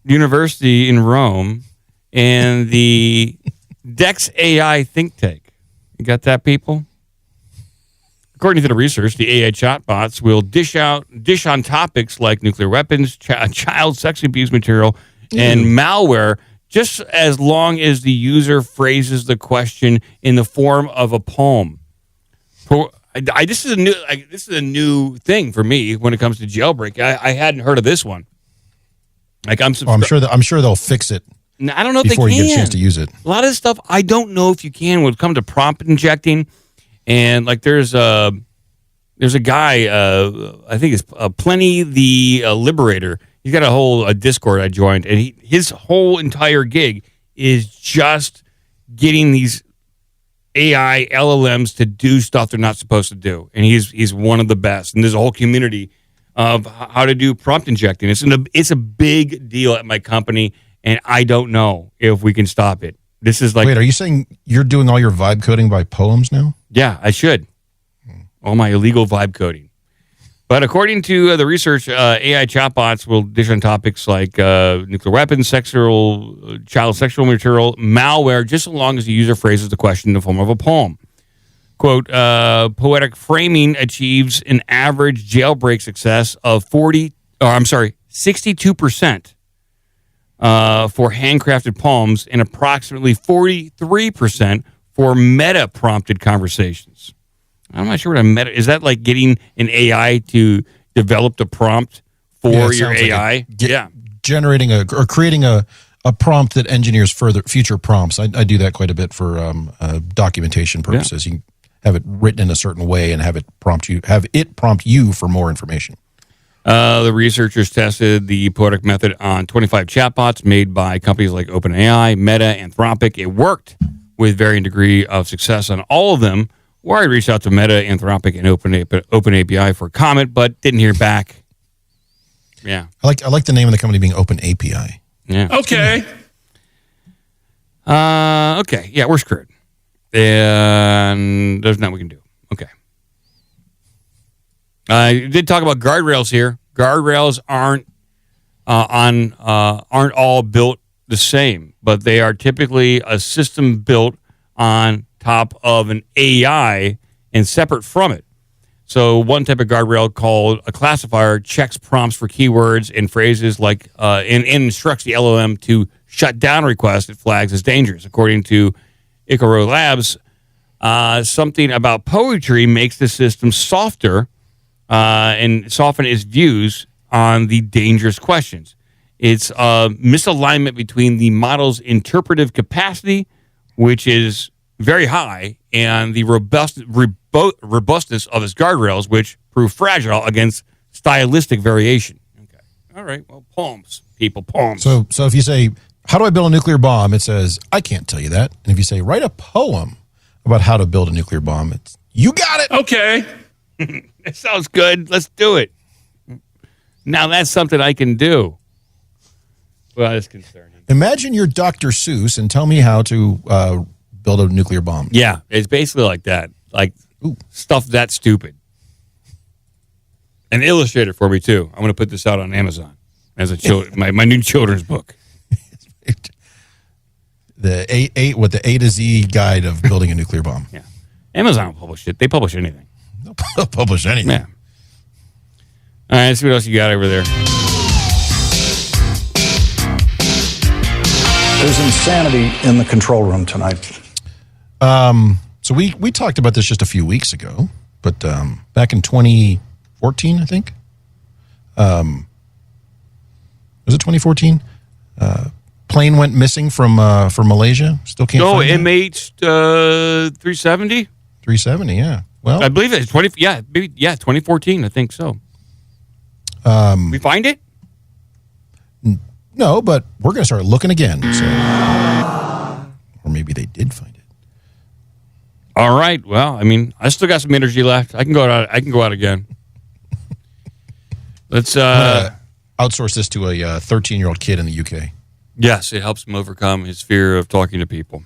University in Rome and the Dex AI think tank. You got that, people? According to the research, the AI chatbots will dish on topics like nuclear weapons, child sex abuse material, and malware, just as long as the user phrases the question in the form of a poem. This is a new thing for me when it comes to jailbreak. I hadn't heard of this one. I'm sure they'll fix it. No, I don't know if before they can. You get a chance to use it. A lot of this stuff I don't know if you can when it comes to prompt injecting. And like there's a guy, I think it's Plenty the Liberator. He's got a whole Discord I joined, and his whole entire gig is just getting these AI LLMs to do stuff they're not supposed to do. And he's one of the best. And there's a whole community of how to do prompt injecting. It's a big deal at my company, and I don't know if we can stop it. This is like... Wait, are you saying you're doing all your vibe coding by poems now? Yeah, I should. All my illegal vibe coding. But according to the research, AI chatbots will dish on topics like nuclear weapons, child sexual material, malware, just as long as the user phrases the question in the form of a poem. Quote, poetic framing achieves an average jailbreak success of 62% for handcrafted poems and approximately 43% for meta-prompted conversations. I'm not sure what a meta is. That like getting an AI to develop the prompt for your AI? Generating or creating a prompt that engineers future prompts. I do that quite a bit for documentation purposes. You can have it written in a certain way and have it prompt you for more information. The researchers tested the poetic method on 25 chatbots made by companies like OpenAI, Meta, Anthropic. It worked with varying degree of success on all of them. Wired reached out to Meta, Anthropic, and OpenAPI for comment, but didn't hear back. Yeah, I like the name of the company being OpenAPI. Yeah. Okay. Okay. Yeah, we're screwed. And there's nothing we can do. Okay. I did talk about guardrails here. Guardrails aren't all built the same, but they are typically a system built on top of an AI and separate from it. So one type of guardrail called a classifier checks prompts for keywords and phrases like and instructs the LLM to shut down requests it flags as dangerous. According to Icaro Labs, something about poetry makes the system softer and soften its views on the dangerous questions. It's a misalignment between the model's interpretive capacity, which is very high, and the robustness of its guardrails, which prove fragile against stylistic variation. Okay. All right. Well, poems, people, poems. So if you say, how do I build a nuclear bomb? It says, I can't tell you that. And if you say, write a poem about how to build a nuclear bomb, it's, you got it. Okay. That sounds good. Let's do it. Now that's something I can do. Well, that's concerning. Imagine you're Dr. Seuss and tell me how to build a nuclear bomb. Yeah, it's basically like that. Like stuff that stupid. And illustrate it for me, too. I'm going to put this out on Amazon as my new children's book. The A to Z guide of building a nuclear bomb. Yeah. Amazon will publish it. They publish anything. They'll publish anything. Yeah. All right, let's see what else you got over there. There's insanity in the control room tonight. So we talked about this just a few weeks ago, but back in 2014, I think. Was it 2014? Plane went missing from Malaysia. Still can't find it. MH370? 370, yeah. Well, I believe it's 2014, I think so. We find it? No, but we're going to start looking again. So. Or maybe they did find it. All right. Well, I mean, I still got some energy left. I can go out again. Let's outsource this to a 13-year-old kid in the UK. Yes, it helps him overcome his fear of talking to people.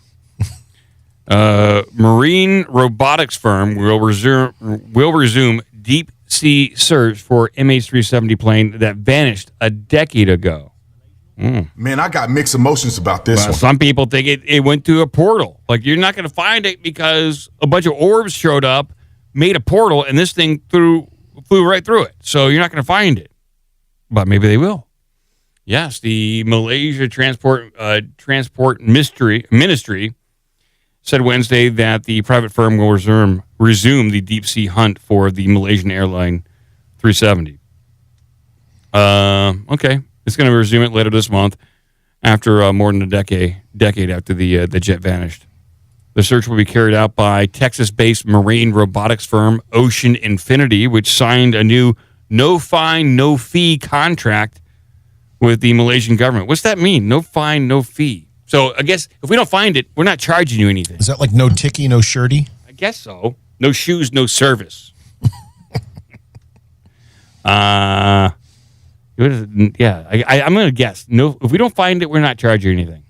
Marine robotics firm will resume deep sea search for MH370 plane that vanished a decade ago. Man, I got mixed emotions about this one. Some people think it went through a portal. Like, you're not going to find it because a bunch of orbs showed up, made a portal, and this thing flew right through it. So you're not going to find it. But maybe they will. Yes, the Malaysia Transport Ministry said Wednesday that the private firm will resume the deep-sea hunt for the Malaysian airline 370. Okay. It's going to resume it later this month after more than a decade after the jet vanished. The search will be carried out by Texas-based marine robotics firm Ocean Infinity, which signed a new no-fine, no-fee contract with the Malaysian government. What's that mean? No fine, no fee. So I guess if we don't find it, we're not charging you anything. Is that like no ticky, no shirty? I guess so. No shoes, no service. I'm going to guess. No, if we don't find it, we're not charging you anything.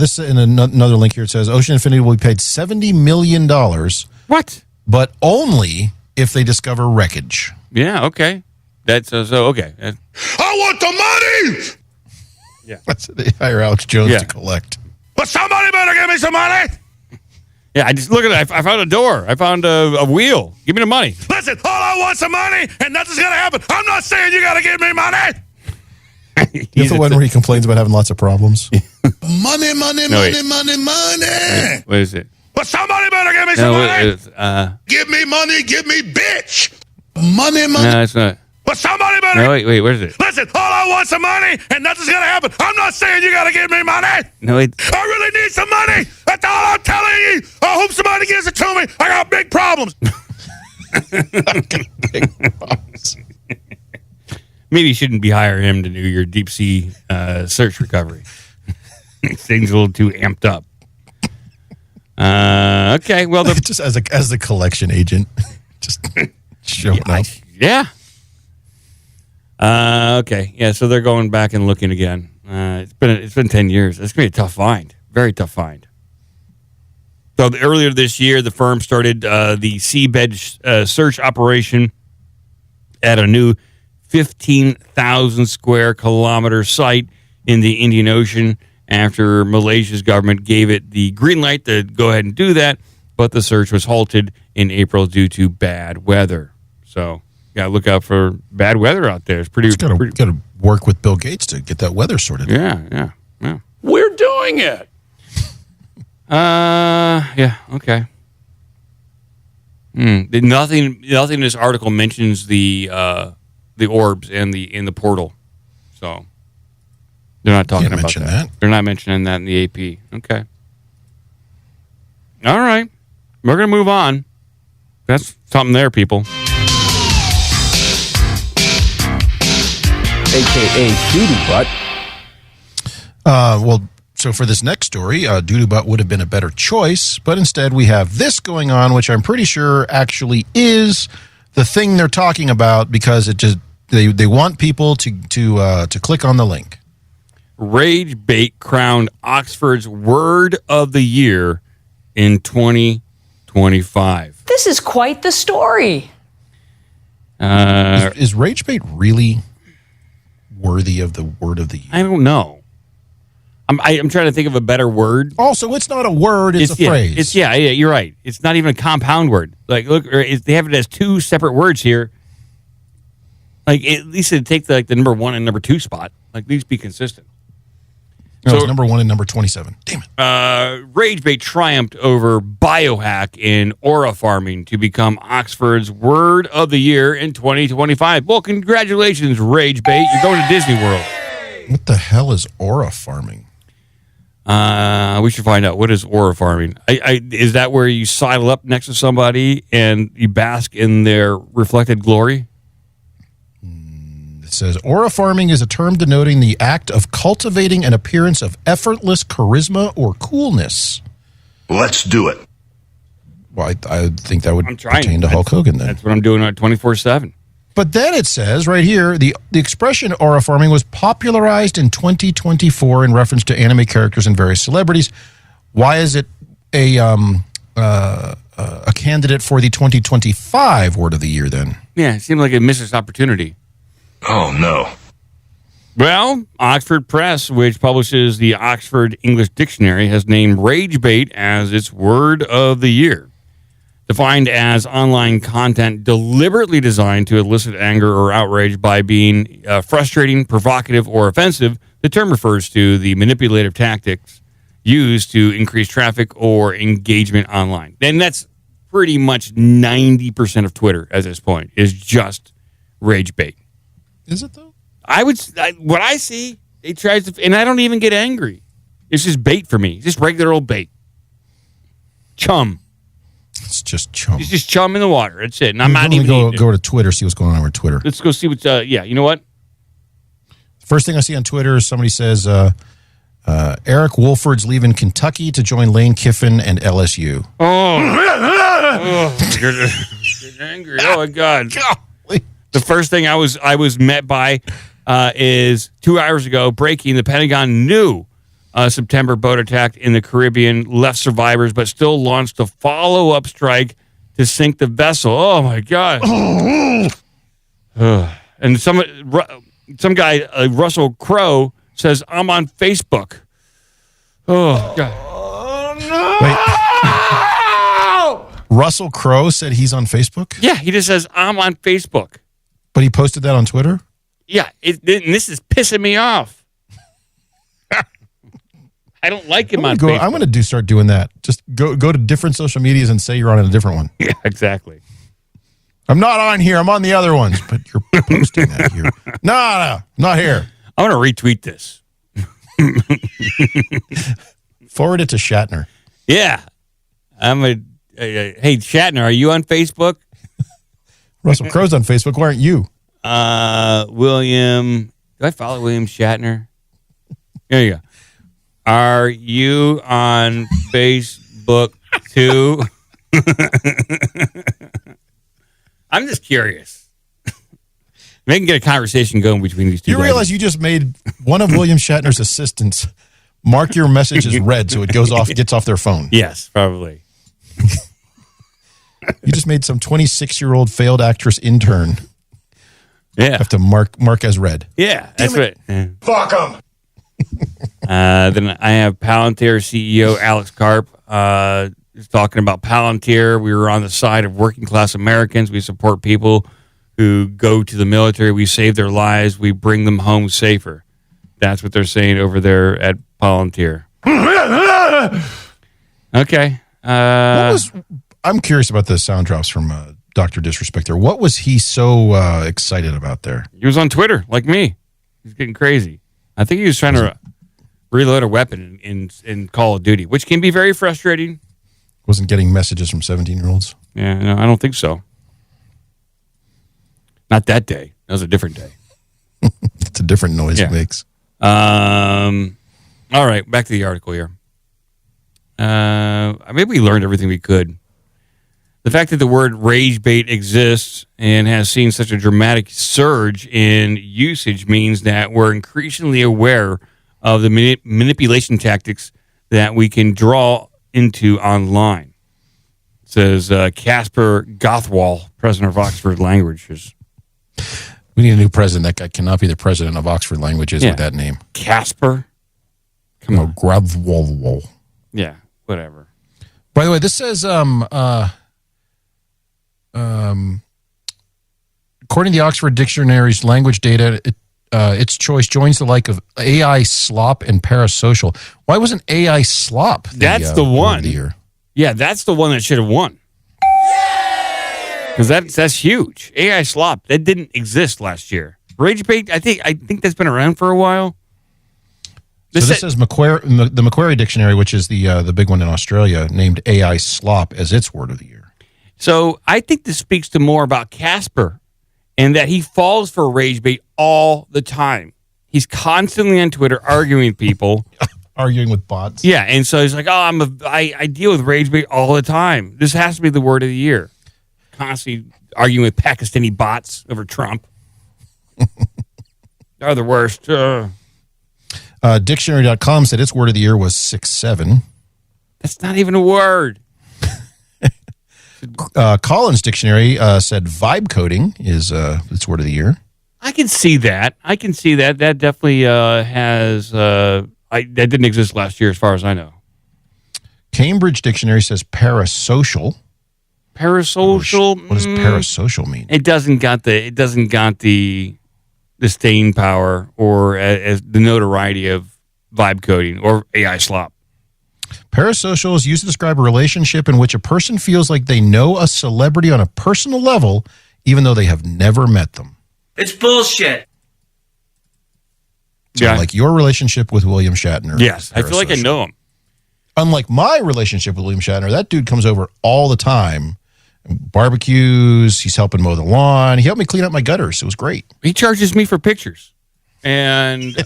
This in another link here. It says Ocean Infinity will be paid $70 million. What? But only if they discover wreckage. Yeah, okay. That's okay. I want the money! Yeah. They hire Alex Jones to collect. But somebody better give me some money! Yeah, I just look at it. I found a door. I found a wheel. Give me the money. Listen, all I want some money, and nothing's going to happen. I'm not saying you got to give me money! He's the one where he complains about having lots of problems. Money. What is it? Well, somebody better give me some money. Give me money, give me bitch. Money. No, it's not. Well, somebody better. No, wait, where is it? Listen, all I want some money, and nothing's gonna happen. I'm not saying you gotta give me money. No, wait. I really need some money. That's all I'm telling you. I hope somebody gives it to me. I got big problems. Maybe you shouldn't be hiring him to do your deep sea search recovery. Things a little too amped up. Okay, well, just as the collection agent, just showing up. Yeah. Okay. Yeah. So they're going back and looking again. It's been 10 years. It's gonna be a tough find. Very tough find. So earlier this year, the firm started the seabed search operation at a new 15,000 square kilometer site in the Indian Ocean after Malaysia's government gave it the green light to go ahead and do that, but the search was halted in April due to bad weather. So got to look out for bad weather out there. It's pretty. Got to work with Bill Gates to get that weather sorted. Yeah. We're doing it. Yeah. Okay. Nothing in this article mentions the orbs and the portal. So they're not talking about that. They're not mentioning that in the AP. Okay. All right. We're going to move on. That's something there, people. AKA Doodoo Butt. Well, so for this next story, Doodoo Butt would have been a better choice, but instead we have this going on, which I'm pretty sure actually is the thing they're talking about because it just they want people to click on the link. Rage bait crowned Oxford's Word of the Year in 2025. This is quite the story. Is rage bait really worthy of the Word of the Year? I don't know. I'm trying to think of a better word. Also, it's not a word; it's a phrase. Yeah, you're right. It's not even a compound word. Like, look, they have it as two separate words here. Like, at least it'd take the number 1 and number 2 spot. Like, at least be consistent. No, it's number 1 and number 27. Damn it. Ragebait triumphed over biohack in aura farming to become Oxford's Word of the Year in 2025. Well, congratulations, Ragebait. You're going to Disney World. What the hell is aura farming? We should find out. What is aura farming? Is that where you sidle up next to somebody and you bask in their reflected glory? It says, aura farming is a term denoting the act of cultivating an appearance of effortless charisma or coolness. Let's do it. Well, I think that would pertain to Hulk Hogan then. That's what I'm doing on 24/7. But then it says right here, the expression aura farming was popularized in 2024 in reference to anime characters and various celebrities. Why is it a candidate for the 2025 Word of the Year then? Yeah, it seemed like a missed opportunity. Oh, no. Well, Oxford Press, which publishes the Oxford English Dictionary, has named ragebait as its Word of the Year. Defined as online content deliberately designed to elicit anger or outrage by being frustrating, provocative, or offensive, the term refers to the manipulative tactics used to increase traffic or engagement online. And that's pretty much 90% of Twitter at this point is just rage bait. Is it though? What I see, it tries to, and I don't even get angry. It's just bait for me. It's just regular old bait. Chum. It's just chum. It's just chum in the water. That's it. And I'm not even go to Twitter, see what's going on with Twitter. Let's go see what's. Yeah, you know what? First thing I see on Twitter is somebody says Eric Wolford's leaving Kentucky to join Lane Kiffin and LSU. You're angry. Oh my God. The first thing I was met by is 2 hours ago breaking. The Pentagon knew September boat attack in the Caribbean left survivors, but still launched a follow-up strike to sink the vessel. Oh my God! And some guy, Russell Crowe, says, "I'm on Facebook." Oh God! Wait. Russell Crowe said he's on Facebook? Yeah, he just says, "I'm on Facebook." But he posted that on Twitter? Yeah, and this is pissing me off. I don't like him I'm on gonna Facebook. I'm going to start doing that. Just go to different social medias and say you're on a different one. Yeah, exactly. I'm not on here. I'm on the other ones. But you're posting that here. No, not here. I'm going to retweet this. Forward it to Shatner. Yeah. Hey, Shatner, are you on Facebook? Russell Crowe's on Facebook. Why aren't you? William. Do I follow William Shatner? There you go. Are you on Facebook too? I'm just curious. Maybe can get a conversation going between these two. You realize you just made one of William Shatner's assistants mark your message as read so it gets off their phone. Yes, probably. You just made some 26-year-old failed actress intern. Yeah. Have to mark as read. Yeah, that's right. Yeah. Fuck them. Then I have Palantir CEO Alex Karp is talking about Palantir. We were on the side of working class Americans. We support people who go to the military. We save their lives. We bring them home safer. That's what they're saying over there at Palantir. Okay. I'm curious about the sound drops from Dr. Disrespect there. What was he so excited about there? He was on Twitter, like me. He's getting crazy. I think he was trying to reload a weapon in Call of Duty, which can be very frustrating. Wasn't getting messages from 17-year-olds? Yeah, no, I don't think so. Not that day. That was a different day. It's a different noise it makes. All right, back to the article here. Maybe we learned everything we could. The fact that the word rage bait exists and has seen such a dramatic surge in usage means that we're increasingly aware of the manipulation tactics that we can draw into online, says Casper Gothwall, president of Oxford Languages. We need a new president. That guy cannot be the president of Oxford Languages with that name. Casper? Come on. Gothwall. Yeah, whatever. By the way, this says, according to the Oxford Dictionary's language data, its choice joins the like of AI slop and parasocial. Why wasn't AI slop That's the one. of the year? Yeah, that's the one that should have won. Because that's huge. AI slop, that didn't exist last year. Rage bait, I think that's been around for a while. This says the Macquarie Dictionary, which is the big one in Australia, named AI slop as its word of the year. So I think this speaks to more about Casper and that he falls for rage bait all the time. He's constantly on Twitter arguing with people. Arguing with bots. Yeah, and so he's like, I deal with rage bait all the time. This has to be the word of the year. Constantly arguing with Pakistani bots over Trump. They're the worst. Dictionary.com said its word of the year was 6'7". That's not even a word. Collins Dictionary said vibe coding is its word of the year. I can see that. That definitely has... that didn't exist last year as far as I know. Cambridge Dictionary says parasocial. Parasocial? What does parasocial mean? It doesn't got the staying power or as the notoriety of vibe coding or AI slop. Parasocial is used to describe a relationship in which a person feels like they know a celebrity on a personal level, even though they have never met them. It's bullshit. So like your relationship with William Shatner. Yes, I feel like I know him. Unlike my relationship with William Shatner, that dude comes over all the time. Barbecues, he's helping mow the lawn. He helped me clean up my gutters. It was great. He charges me for pictures. And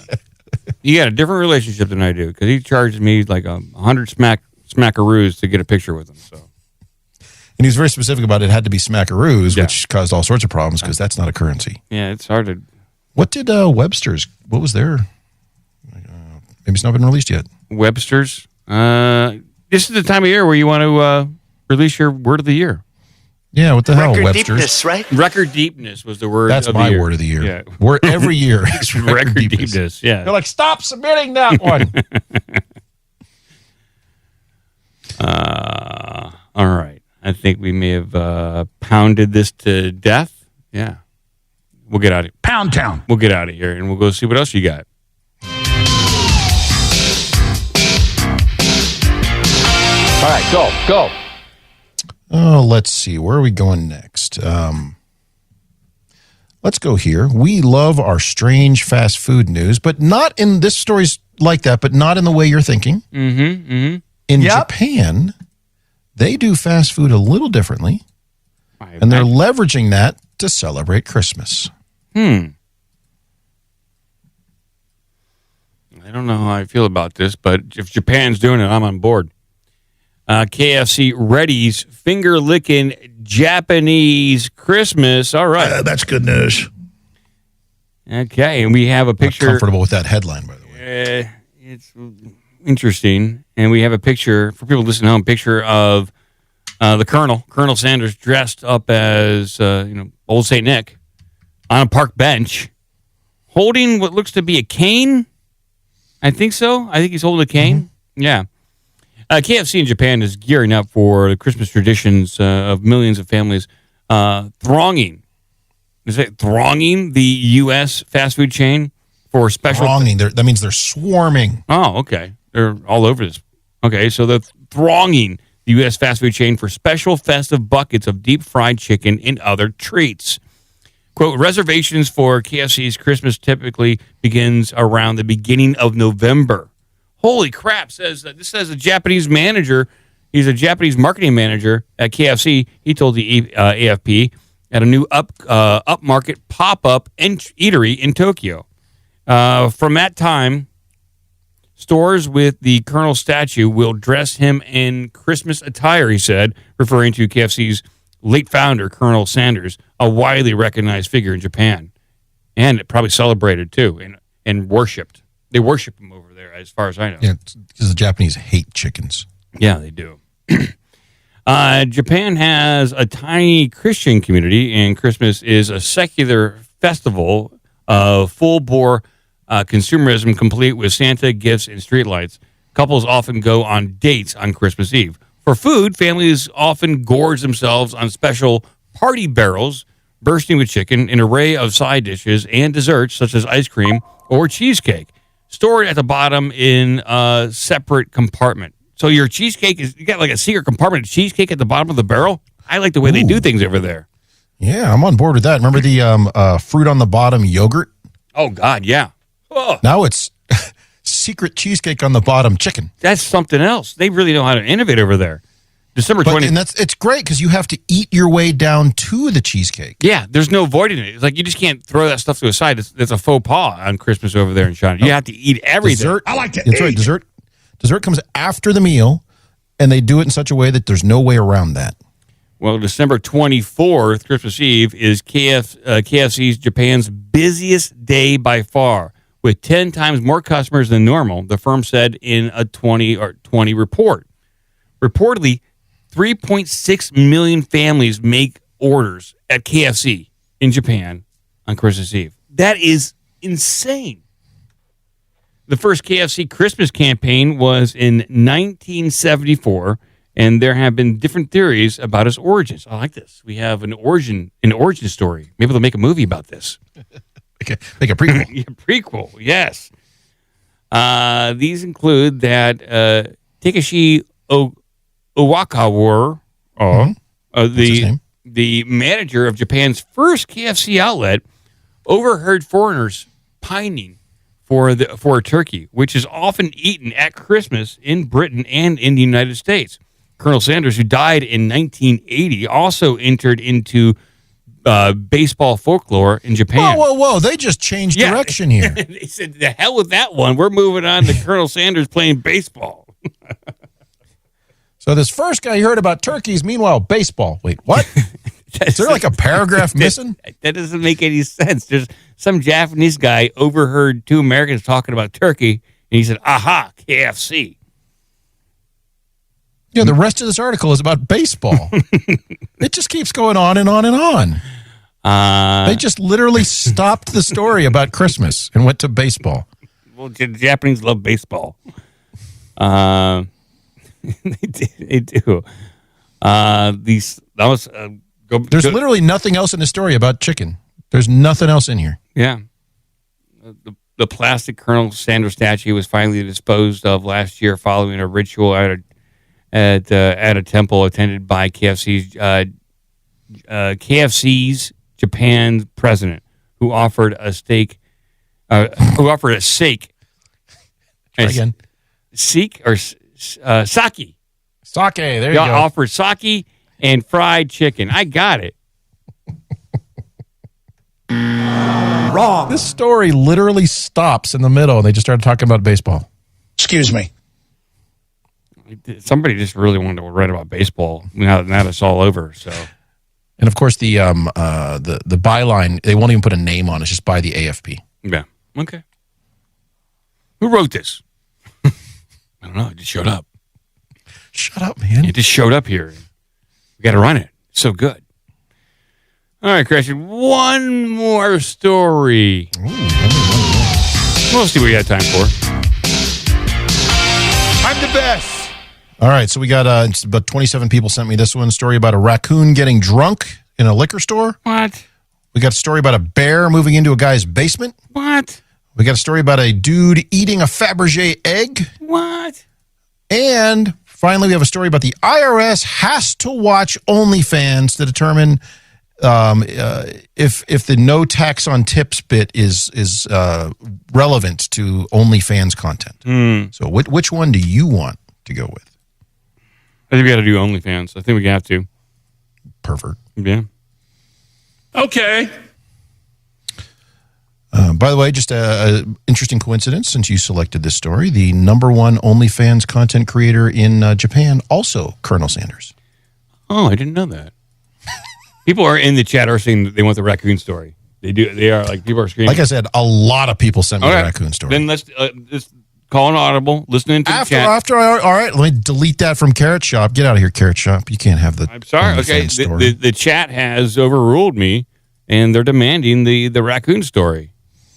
you got a different relationship than I do because he charges me like 100 smackaroos to get a picture with him. So, and he was very specific about it had to be smackaroos, which caused all sorts of problems because that's not a currency. Yeah, it's hard to... What did Webster's, what was their... maybe it's not been released yet. Webster's? This is the time of year where you want to release your word of the year. Yeah, what the hell, Record Webster's? deepness, right? Record deepness was the word That's of my the year. word of the year. Yeah. Word every year. It's record deepness. Yeah. They're like, stop submitting that one. All right. I think we may have pounded this to death. Yeah. We'll get out of here. Pound Town. We'll get out of here and we'll go see what else you got. All right, go. Oh, let's see. Where are we going next? Let's go here. We love our strange fast food news, but not in this story's like that, but not in the way you're thinking. In Japan, they do fast food a little differently, and they're leveraging that to celebrate Christmas. I don't know how I feel about this, but if Japan's doing it, I'm on board. KFC readies finger-licking Japanese Christmas. All right. That's good news. Okay, and we have a picture. Not comfortable with that headline, by the way. It's interesting. And we have a picture, for people listening at home, picture of the Colonel Sanders, dressed up as, old St. Nick, on a park bench, holding what looks to be a cane. I think so. I think he's holding a cane. Yeah. KFC in Japan is gearing up for the Christmas traditions of millions of families thronging the U.S. fast food chain for special... Thronging. That means they're swarming. Oh, okay. They're all over this. Okay, so they're thronging the U.S. fast food chain for special festive buckets of deep-fried chicken and other treats. Quote, reservations for KFC's Christmas typically begins around the beginning of November. Holy crap, this says a Japanese manager. He's a Japanese marketing manager at KFC. He told the AFP at a new upmarket pop-up eatery in Tokyo. From that time, stores with the Colonel statue will dress him in Christmas attire, he said, referring to KFC's late founder, Colonel Sanders, a widely recognized figure in Japan. And it probably celebrated, too, and worshipped. They worship him over there, as far as I know. Yeah, because the Japanese hate chickens. Yeah, they do. Japan has a tiny Christian community, and Christmas is a secular festival of full-bore consumerism, complete with Santa, gifts, and streetlights. Couples often go on dates on Christmas Eve. For food, families often gorge themselves on special party barrels, bursting with chicken, an array of side dishes, and desserts, such as ice cream or cheesecake, stored at the bottom in a separate compartment. So your cheesecake you got like a secret compartment of cheesecake at the bottom of the barrel? I like the way they do things over there. Yeah, I'm on board with that. Remember the fruit on the bottom yogurt? Oh, God, yeah. Oh. Now it's secret cheesecake on the bottom chicken. That's something else. They really know how to innovate over there. December 20th. And it's great because you have to eat your way down to the cheesecake. Yeah, there's no avoiding it. It's like you just can't throw that stuff to the side. It's a faux pas on Christmas over there in China. You have to eat everything. Dessert, I like to That's eat. right. Dessert comes after the meal, and they do it in such a way that there's no way around that. Well, December 24th, Christmas Eve, is KFC's Japan's busiest day by far, with 10 times more customers than normal, the firm said in a 2020 report. Reportedly, 3.6 million families make orders at KFC in Japan on Christmas Eve. That is insane. The first KFC Christmas campaign was in 1974, and there have been different theories about its origins. I like this. We have an origin story. Maybe they'll make a movie about this. Make a prequel. Yeah, prequel, yes. These include that Takeshi Owakawa, the manager of Japan's first KFC outlet, overheard foreigners pining for a turkey, which is often eaten at Christmas in Britain and in the United States. Colonel Sanders, who died in 1980, also entered into baseball folklore in Japan. Whoa. They just changed direction here. They said, the hell with that one. We're moving on to Colonel Sanders playing baseball. So this first guy you heard about turkeys, meanwhile, baseball. Wait, what? Is there like a paragraph missing? That doesn't make any sense. There's some Japanese guy overheard two Americans talking about turkey, and he said, aha, KFC. Yeah, the rest of this article is about baseball. It just keeps going on and on and on. They just literally stopped the story about Christmas and went to baseball. Well, the Japanese love baseball. They do. There's literally nothing else in the story about chicken. There's nothing else in here. Yeah. The plastic Colonel Sanders statue was finally disposed of last year following a ritual at a temple attended by KFC's Japan president, who offered a steak. Who offered a steak? Again, sake or sake? Sake. There you go. Offered sake and fried chicken. I got it. Wrong. This story literally stops in the middle, and they just started talking about baseball. Excuse me. Somebody just really wanted to write about baseball. Now it's all over. So, and of course the byline, they won't even put a name on it. It's just by the AFP. Yeah. Okay. Who wrote this? I don't know. It just showed up. Shut up, man. It just showed up here. We got to run it. It's so good. All right, Cratchit. One more story. We'll see what we got time for. I'm the best. All right, so we got about 27 people sent me this one. Story about a raccoon getting drunk in a liquor store. What? We got a story about a bear moving into a guy's basement. What? We got a story about a dude eating a Fabergé egg. What? And finally, we have a story about the IRS has to watch OnlyFans to determine if the no tax on tips bit is relevant to OnlyFans content. So which one do you want to go with? I think we got to do OnlyFans. I think we have to. Pervert. Yeah. Okay. By the way, just an interesting coincidence since you selected this story. The #1 OnlyFans content creator in Japan, also Colonel Sanders. Oh, I didn't know that. People are in the chat are saying that they want the raccoon story. They do. They are like people are screaming. Like I said, a lot of people sent me the raccoon story. Then let's call an audible. Listening to the chat. All right, let me delete that from Carrot Shop. Get out of here, Carrot Shop. You can't have the. I'm sorry. Okay, the chat has overruled me, and they're demanding the raccoon story.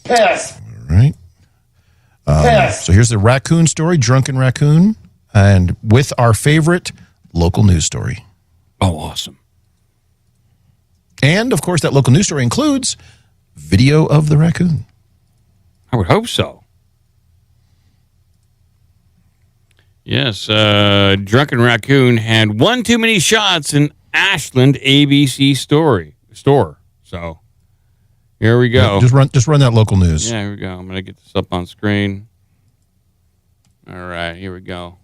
Yes. All right. So here's the raccoon story, drunken raccoon, and with our favorite local news story. Oh, awesome. And, of course, that local news story includes video of the raccoon. I would hope so. Yes, drunken raccoon had one too many shots in Ashland ABC store. So here we go. Yeah, just run that local news. Yeah, here we go. I'm going to get this up on screen. All right, here we go.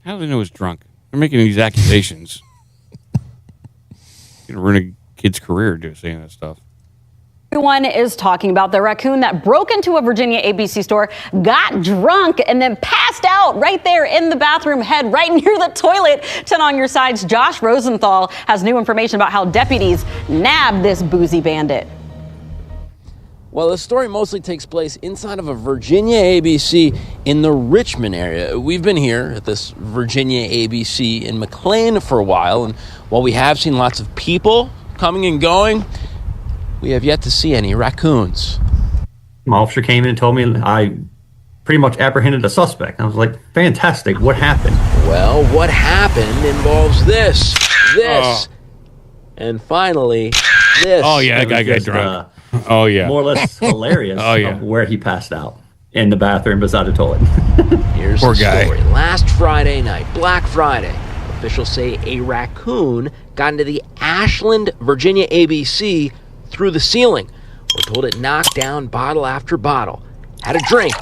How do they know he's drunk? They're making these accusations. You're going to ruin a kid's career saying that stuff. Everyone is talking about the raccoon that broke into a Virginia ABC store, got drunk, and then passed out right there in the bathroom head, right near the toilet. 10 on your sides. Josh Rosenthal has new information about how deputies nabbed this boozy bandit. Well, the story mostly takes place inside of a Virginia ABC in the Richmond area. We've been here at this Virginia ABC in McLean for a while, and while we have seen lots of people coming and going, we have yet to see any raccoons. My officer came in and told me I pretty much apprehended a suspect. I was like, fantastic, what happened? Well, what happened involves this, and finally, this. Oh, yeah, that guy got drunk. Oh, yeah. More or less hilarious of where he passed out in the bathroom beside the toilet. Here's the story. Last Friday night, Black Friday, officials say a raccoon got into the Ashland, Virginia ABC through the ceiling. We're told it knocked down bottle after bottle, had a drink,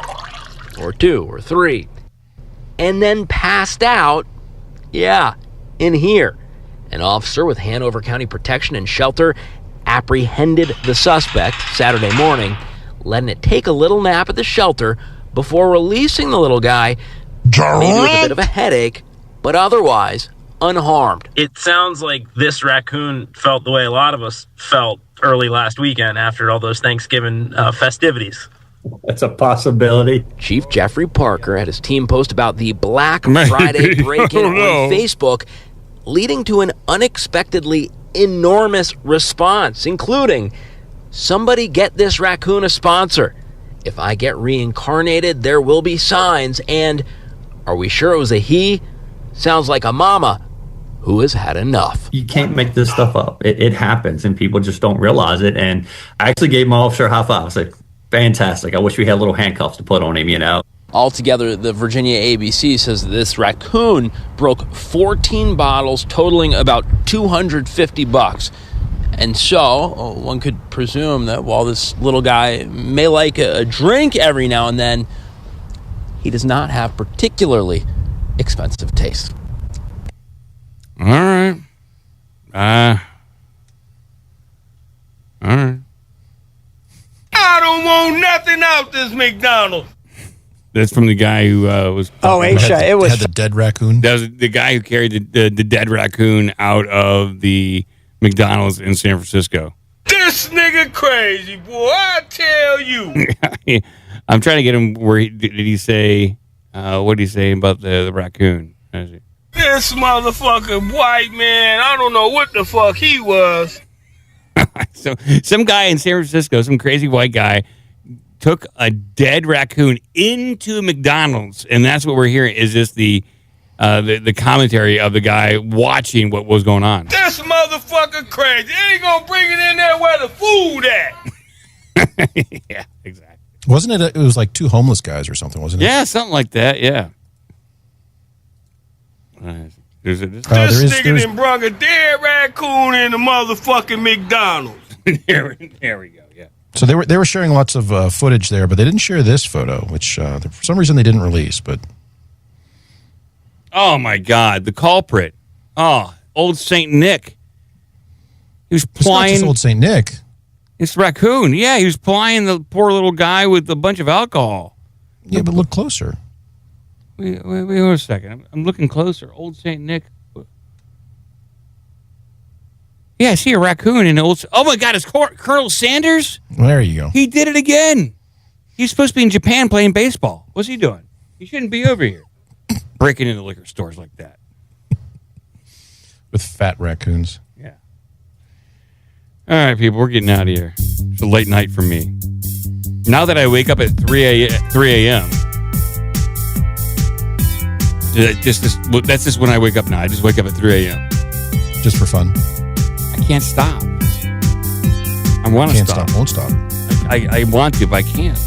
or two, or three, and then passed out, in here. An officer with Hanover County Protection and Shelter apprehended the suspect Saturday morning, letting it take a little nap at the shelter before releasing the little guy, maybe with a bit of a headache, but otherwise unharmed. It sounds like this raccoon felt the way a lot of us felt early last weekend after all those Thanksgiving festivities. That's a possibility. Chief Jeffrey Parker had his team post about the Black Friday break-in on Facebook, leading to an unexpectedly enormous response, including, somebody get this raccoon a sponsor. If I get reincarnated, there will be signs. And are we sure it was a he? Sounds like a mama who has had enough. You can't make this stuff up. It happens, and people just don't realize it. And I actually gave my officer a high five. I said, fantastic. I wish we had little handcuffs to put on him, Altogether, the Virginia ABC says that this raccoon broke 14 bottles, totaling about $250. And so, one could presume that while this little guy may like a drink every now and then, he does not have particularly expensive taste. All right. All right. I don't want nothing out this McDonald's. That's from the guy who was. It was had the dead raccoon. That was the guy who carried the dead raccoon out of the McDonald's in San Francisco. This nigga crazy, boy. I tell you. I'm trying to get him where did he say? What did he say about the raccoon? This motherfucking white man. I don't know what the fuck he was. So some guy in San Francisco, some crazy white guy, took a dead raccoon into McDonald's, and that's what we're hearing. Is this the commentary of the guy watching what was going on? This motherfucker crazy. He ain't gonna bring it in there where the food at. Yeah, exactly. Wasn't it? It was like two homeless guys or something, wasn't it? Yeah, something like that. Yeah. This nigga done brung a dead raccoon in the motherfucking McDonald's. There we go. Yeah. So they were sharing lots of footage there, but they didn't share this photo, which for some reason they didn't release. But oh my God, the culprit! Oh, old Saint Nick. He was plying. It's not just old Saint Nick. It's raccoon. Yeah, he was plying the poor little guy with a bunch of alcohol. Yeah, but look closer. Wait a second. I'm looking closer. Old Saint Nick. Yeah, I see a raccoon in old. Oh my God, it's Colonel Sanders. Well, there you go. He did it again. He's supposed to be in Japan playing baseball. What's he doing? He shouldn't be over here breaking into liquor stores like that with fat raccoons. Yeah. All right, people, we're getting out of here. It's a late night for me. Now that I wake up at 3 a.m. That's just when I wake up now. I just wake up at 3 a.m. Just for fun. I can't stop. I want to stop. Won't stop. I want to, but I can't.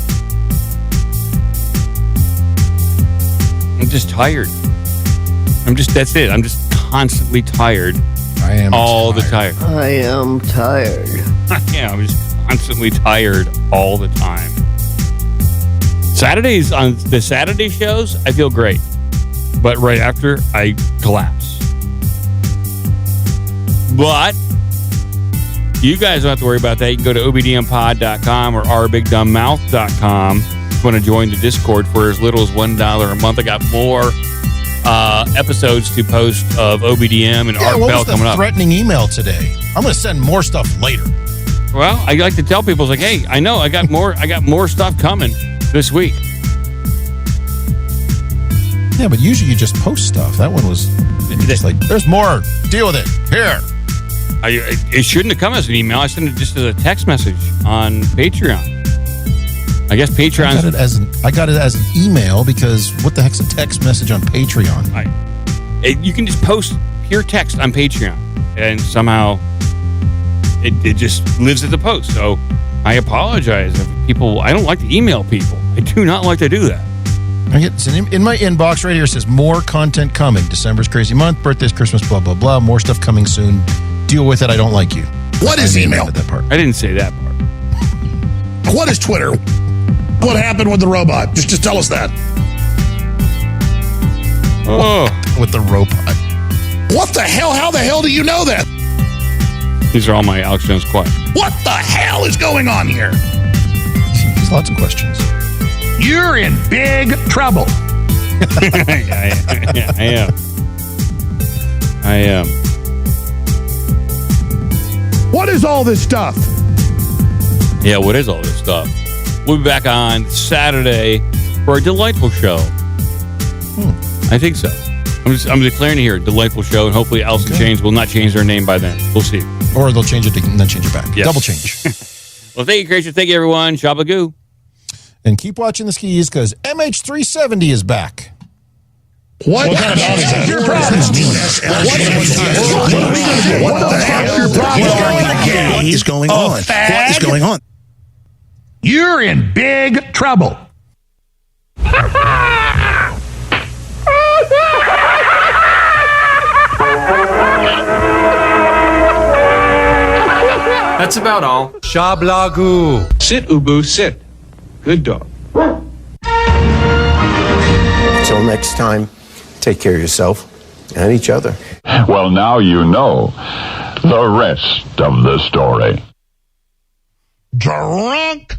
I'm just tired. That's it. I'm just constantly tired. I am all the time. I am tired. Yeah, I'm just constantly tired all the time. Saturdays, on the Saturday shows, I feel great. But right after, I collapse. But you guys don't have to worry about that. You can go to obdmpod.com or ourbigdumbmouth.com if you want to join the Discord for as little as $1 a month. I got more episodes to post of OBDM and Art Bell coming up. Threatening email today. I'm going to send more stuff later. Well, I like to tell people, it's like, hey, I know I got more stuff coming this week. Yeah, but usually you just post stuff. That one was just like, there's more. Deal with it. Here. It shouldn't have come as an email. I sent it just as a text message on Patreon. I guess Patreon. I got it as an email because what the heck's a text message on Patreon? You can just post pure text on Patreon, and somehow it just lives as a post. So I apologize if people. I don't like to email people. I do not like to do that. In my inbox right here it says more content coming. December's crazy month, birthdays, Christmas, blah blah blah. More stuff coming soon. Deal with it. I don't like you. What is email? That part. I didn't say that part. What is Twitter? What happened with the robot? Just tell us that. Oh, with the robot. What the hell? How the hell do you know that? These are all my Alex Jones questions. What the hell is going on here? There's lots of questions. You're in big trouble. I am. What is all this stuff? Yeah, what is all this stuff? We'll be back on Saturday for a delightful show. I think so. I'm declaring it here, delightful show, and hopefully Alice in Chains will not change their name by then. We'll see. Or they'll change it and then change it back. Yes. Double change. Well, thank you, Cratchit. Thank you, everyone. Shabagoo. And keep watching the skis because MH370 is back. What kind of dog is that? Your problem. What the heck is your problem? What is going on? What is going on? you're in big trouble. That's about all. Shablagu. Sit, Ubu, sit. Good dog. Until next time, take care of yourself and each other. Well, now you know the rest of the story. Drunk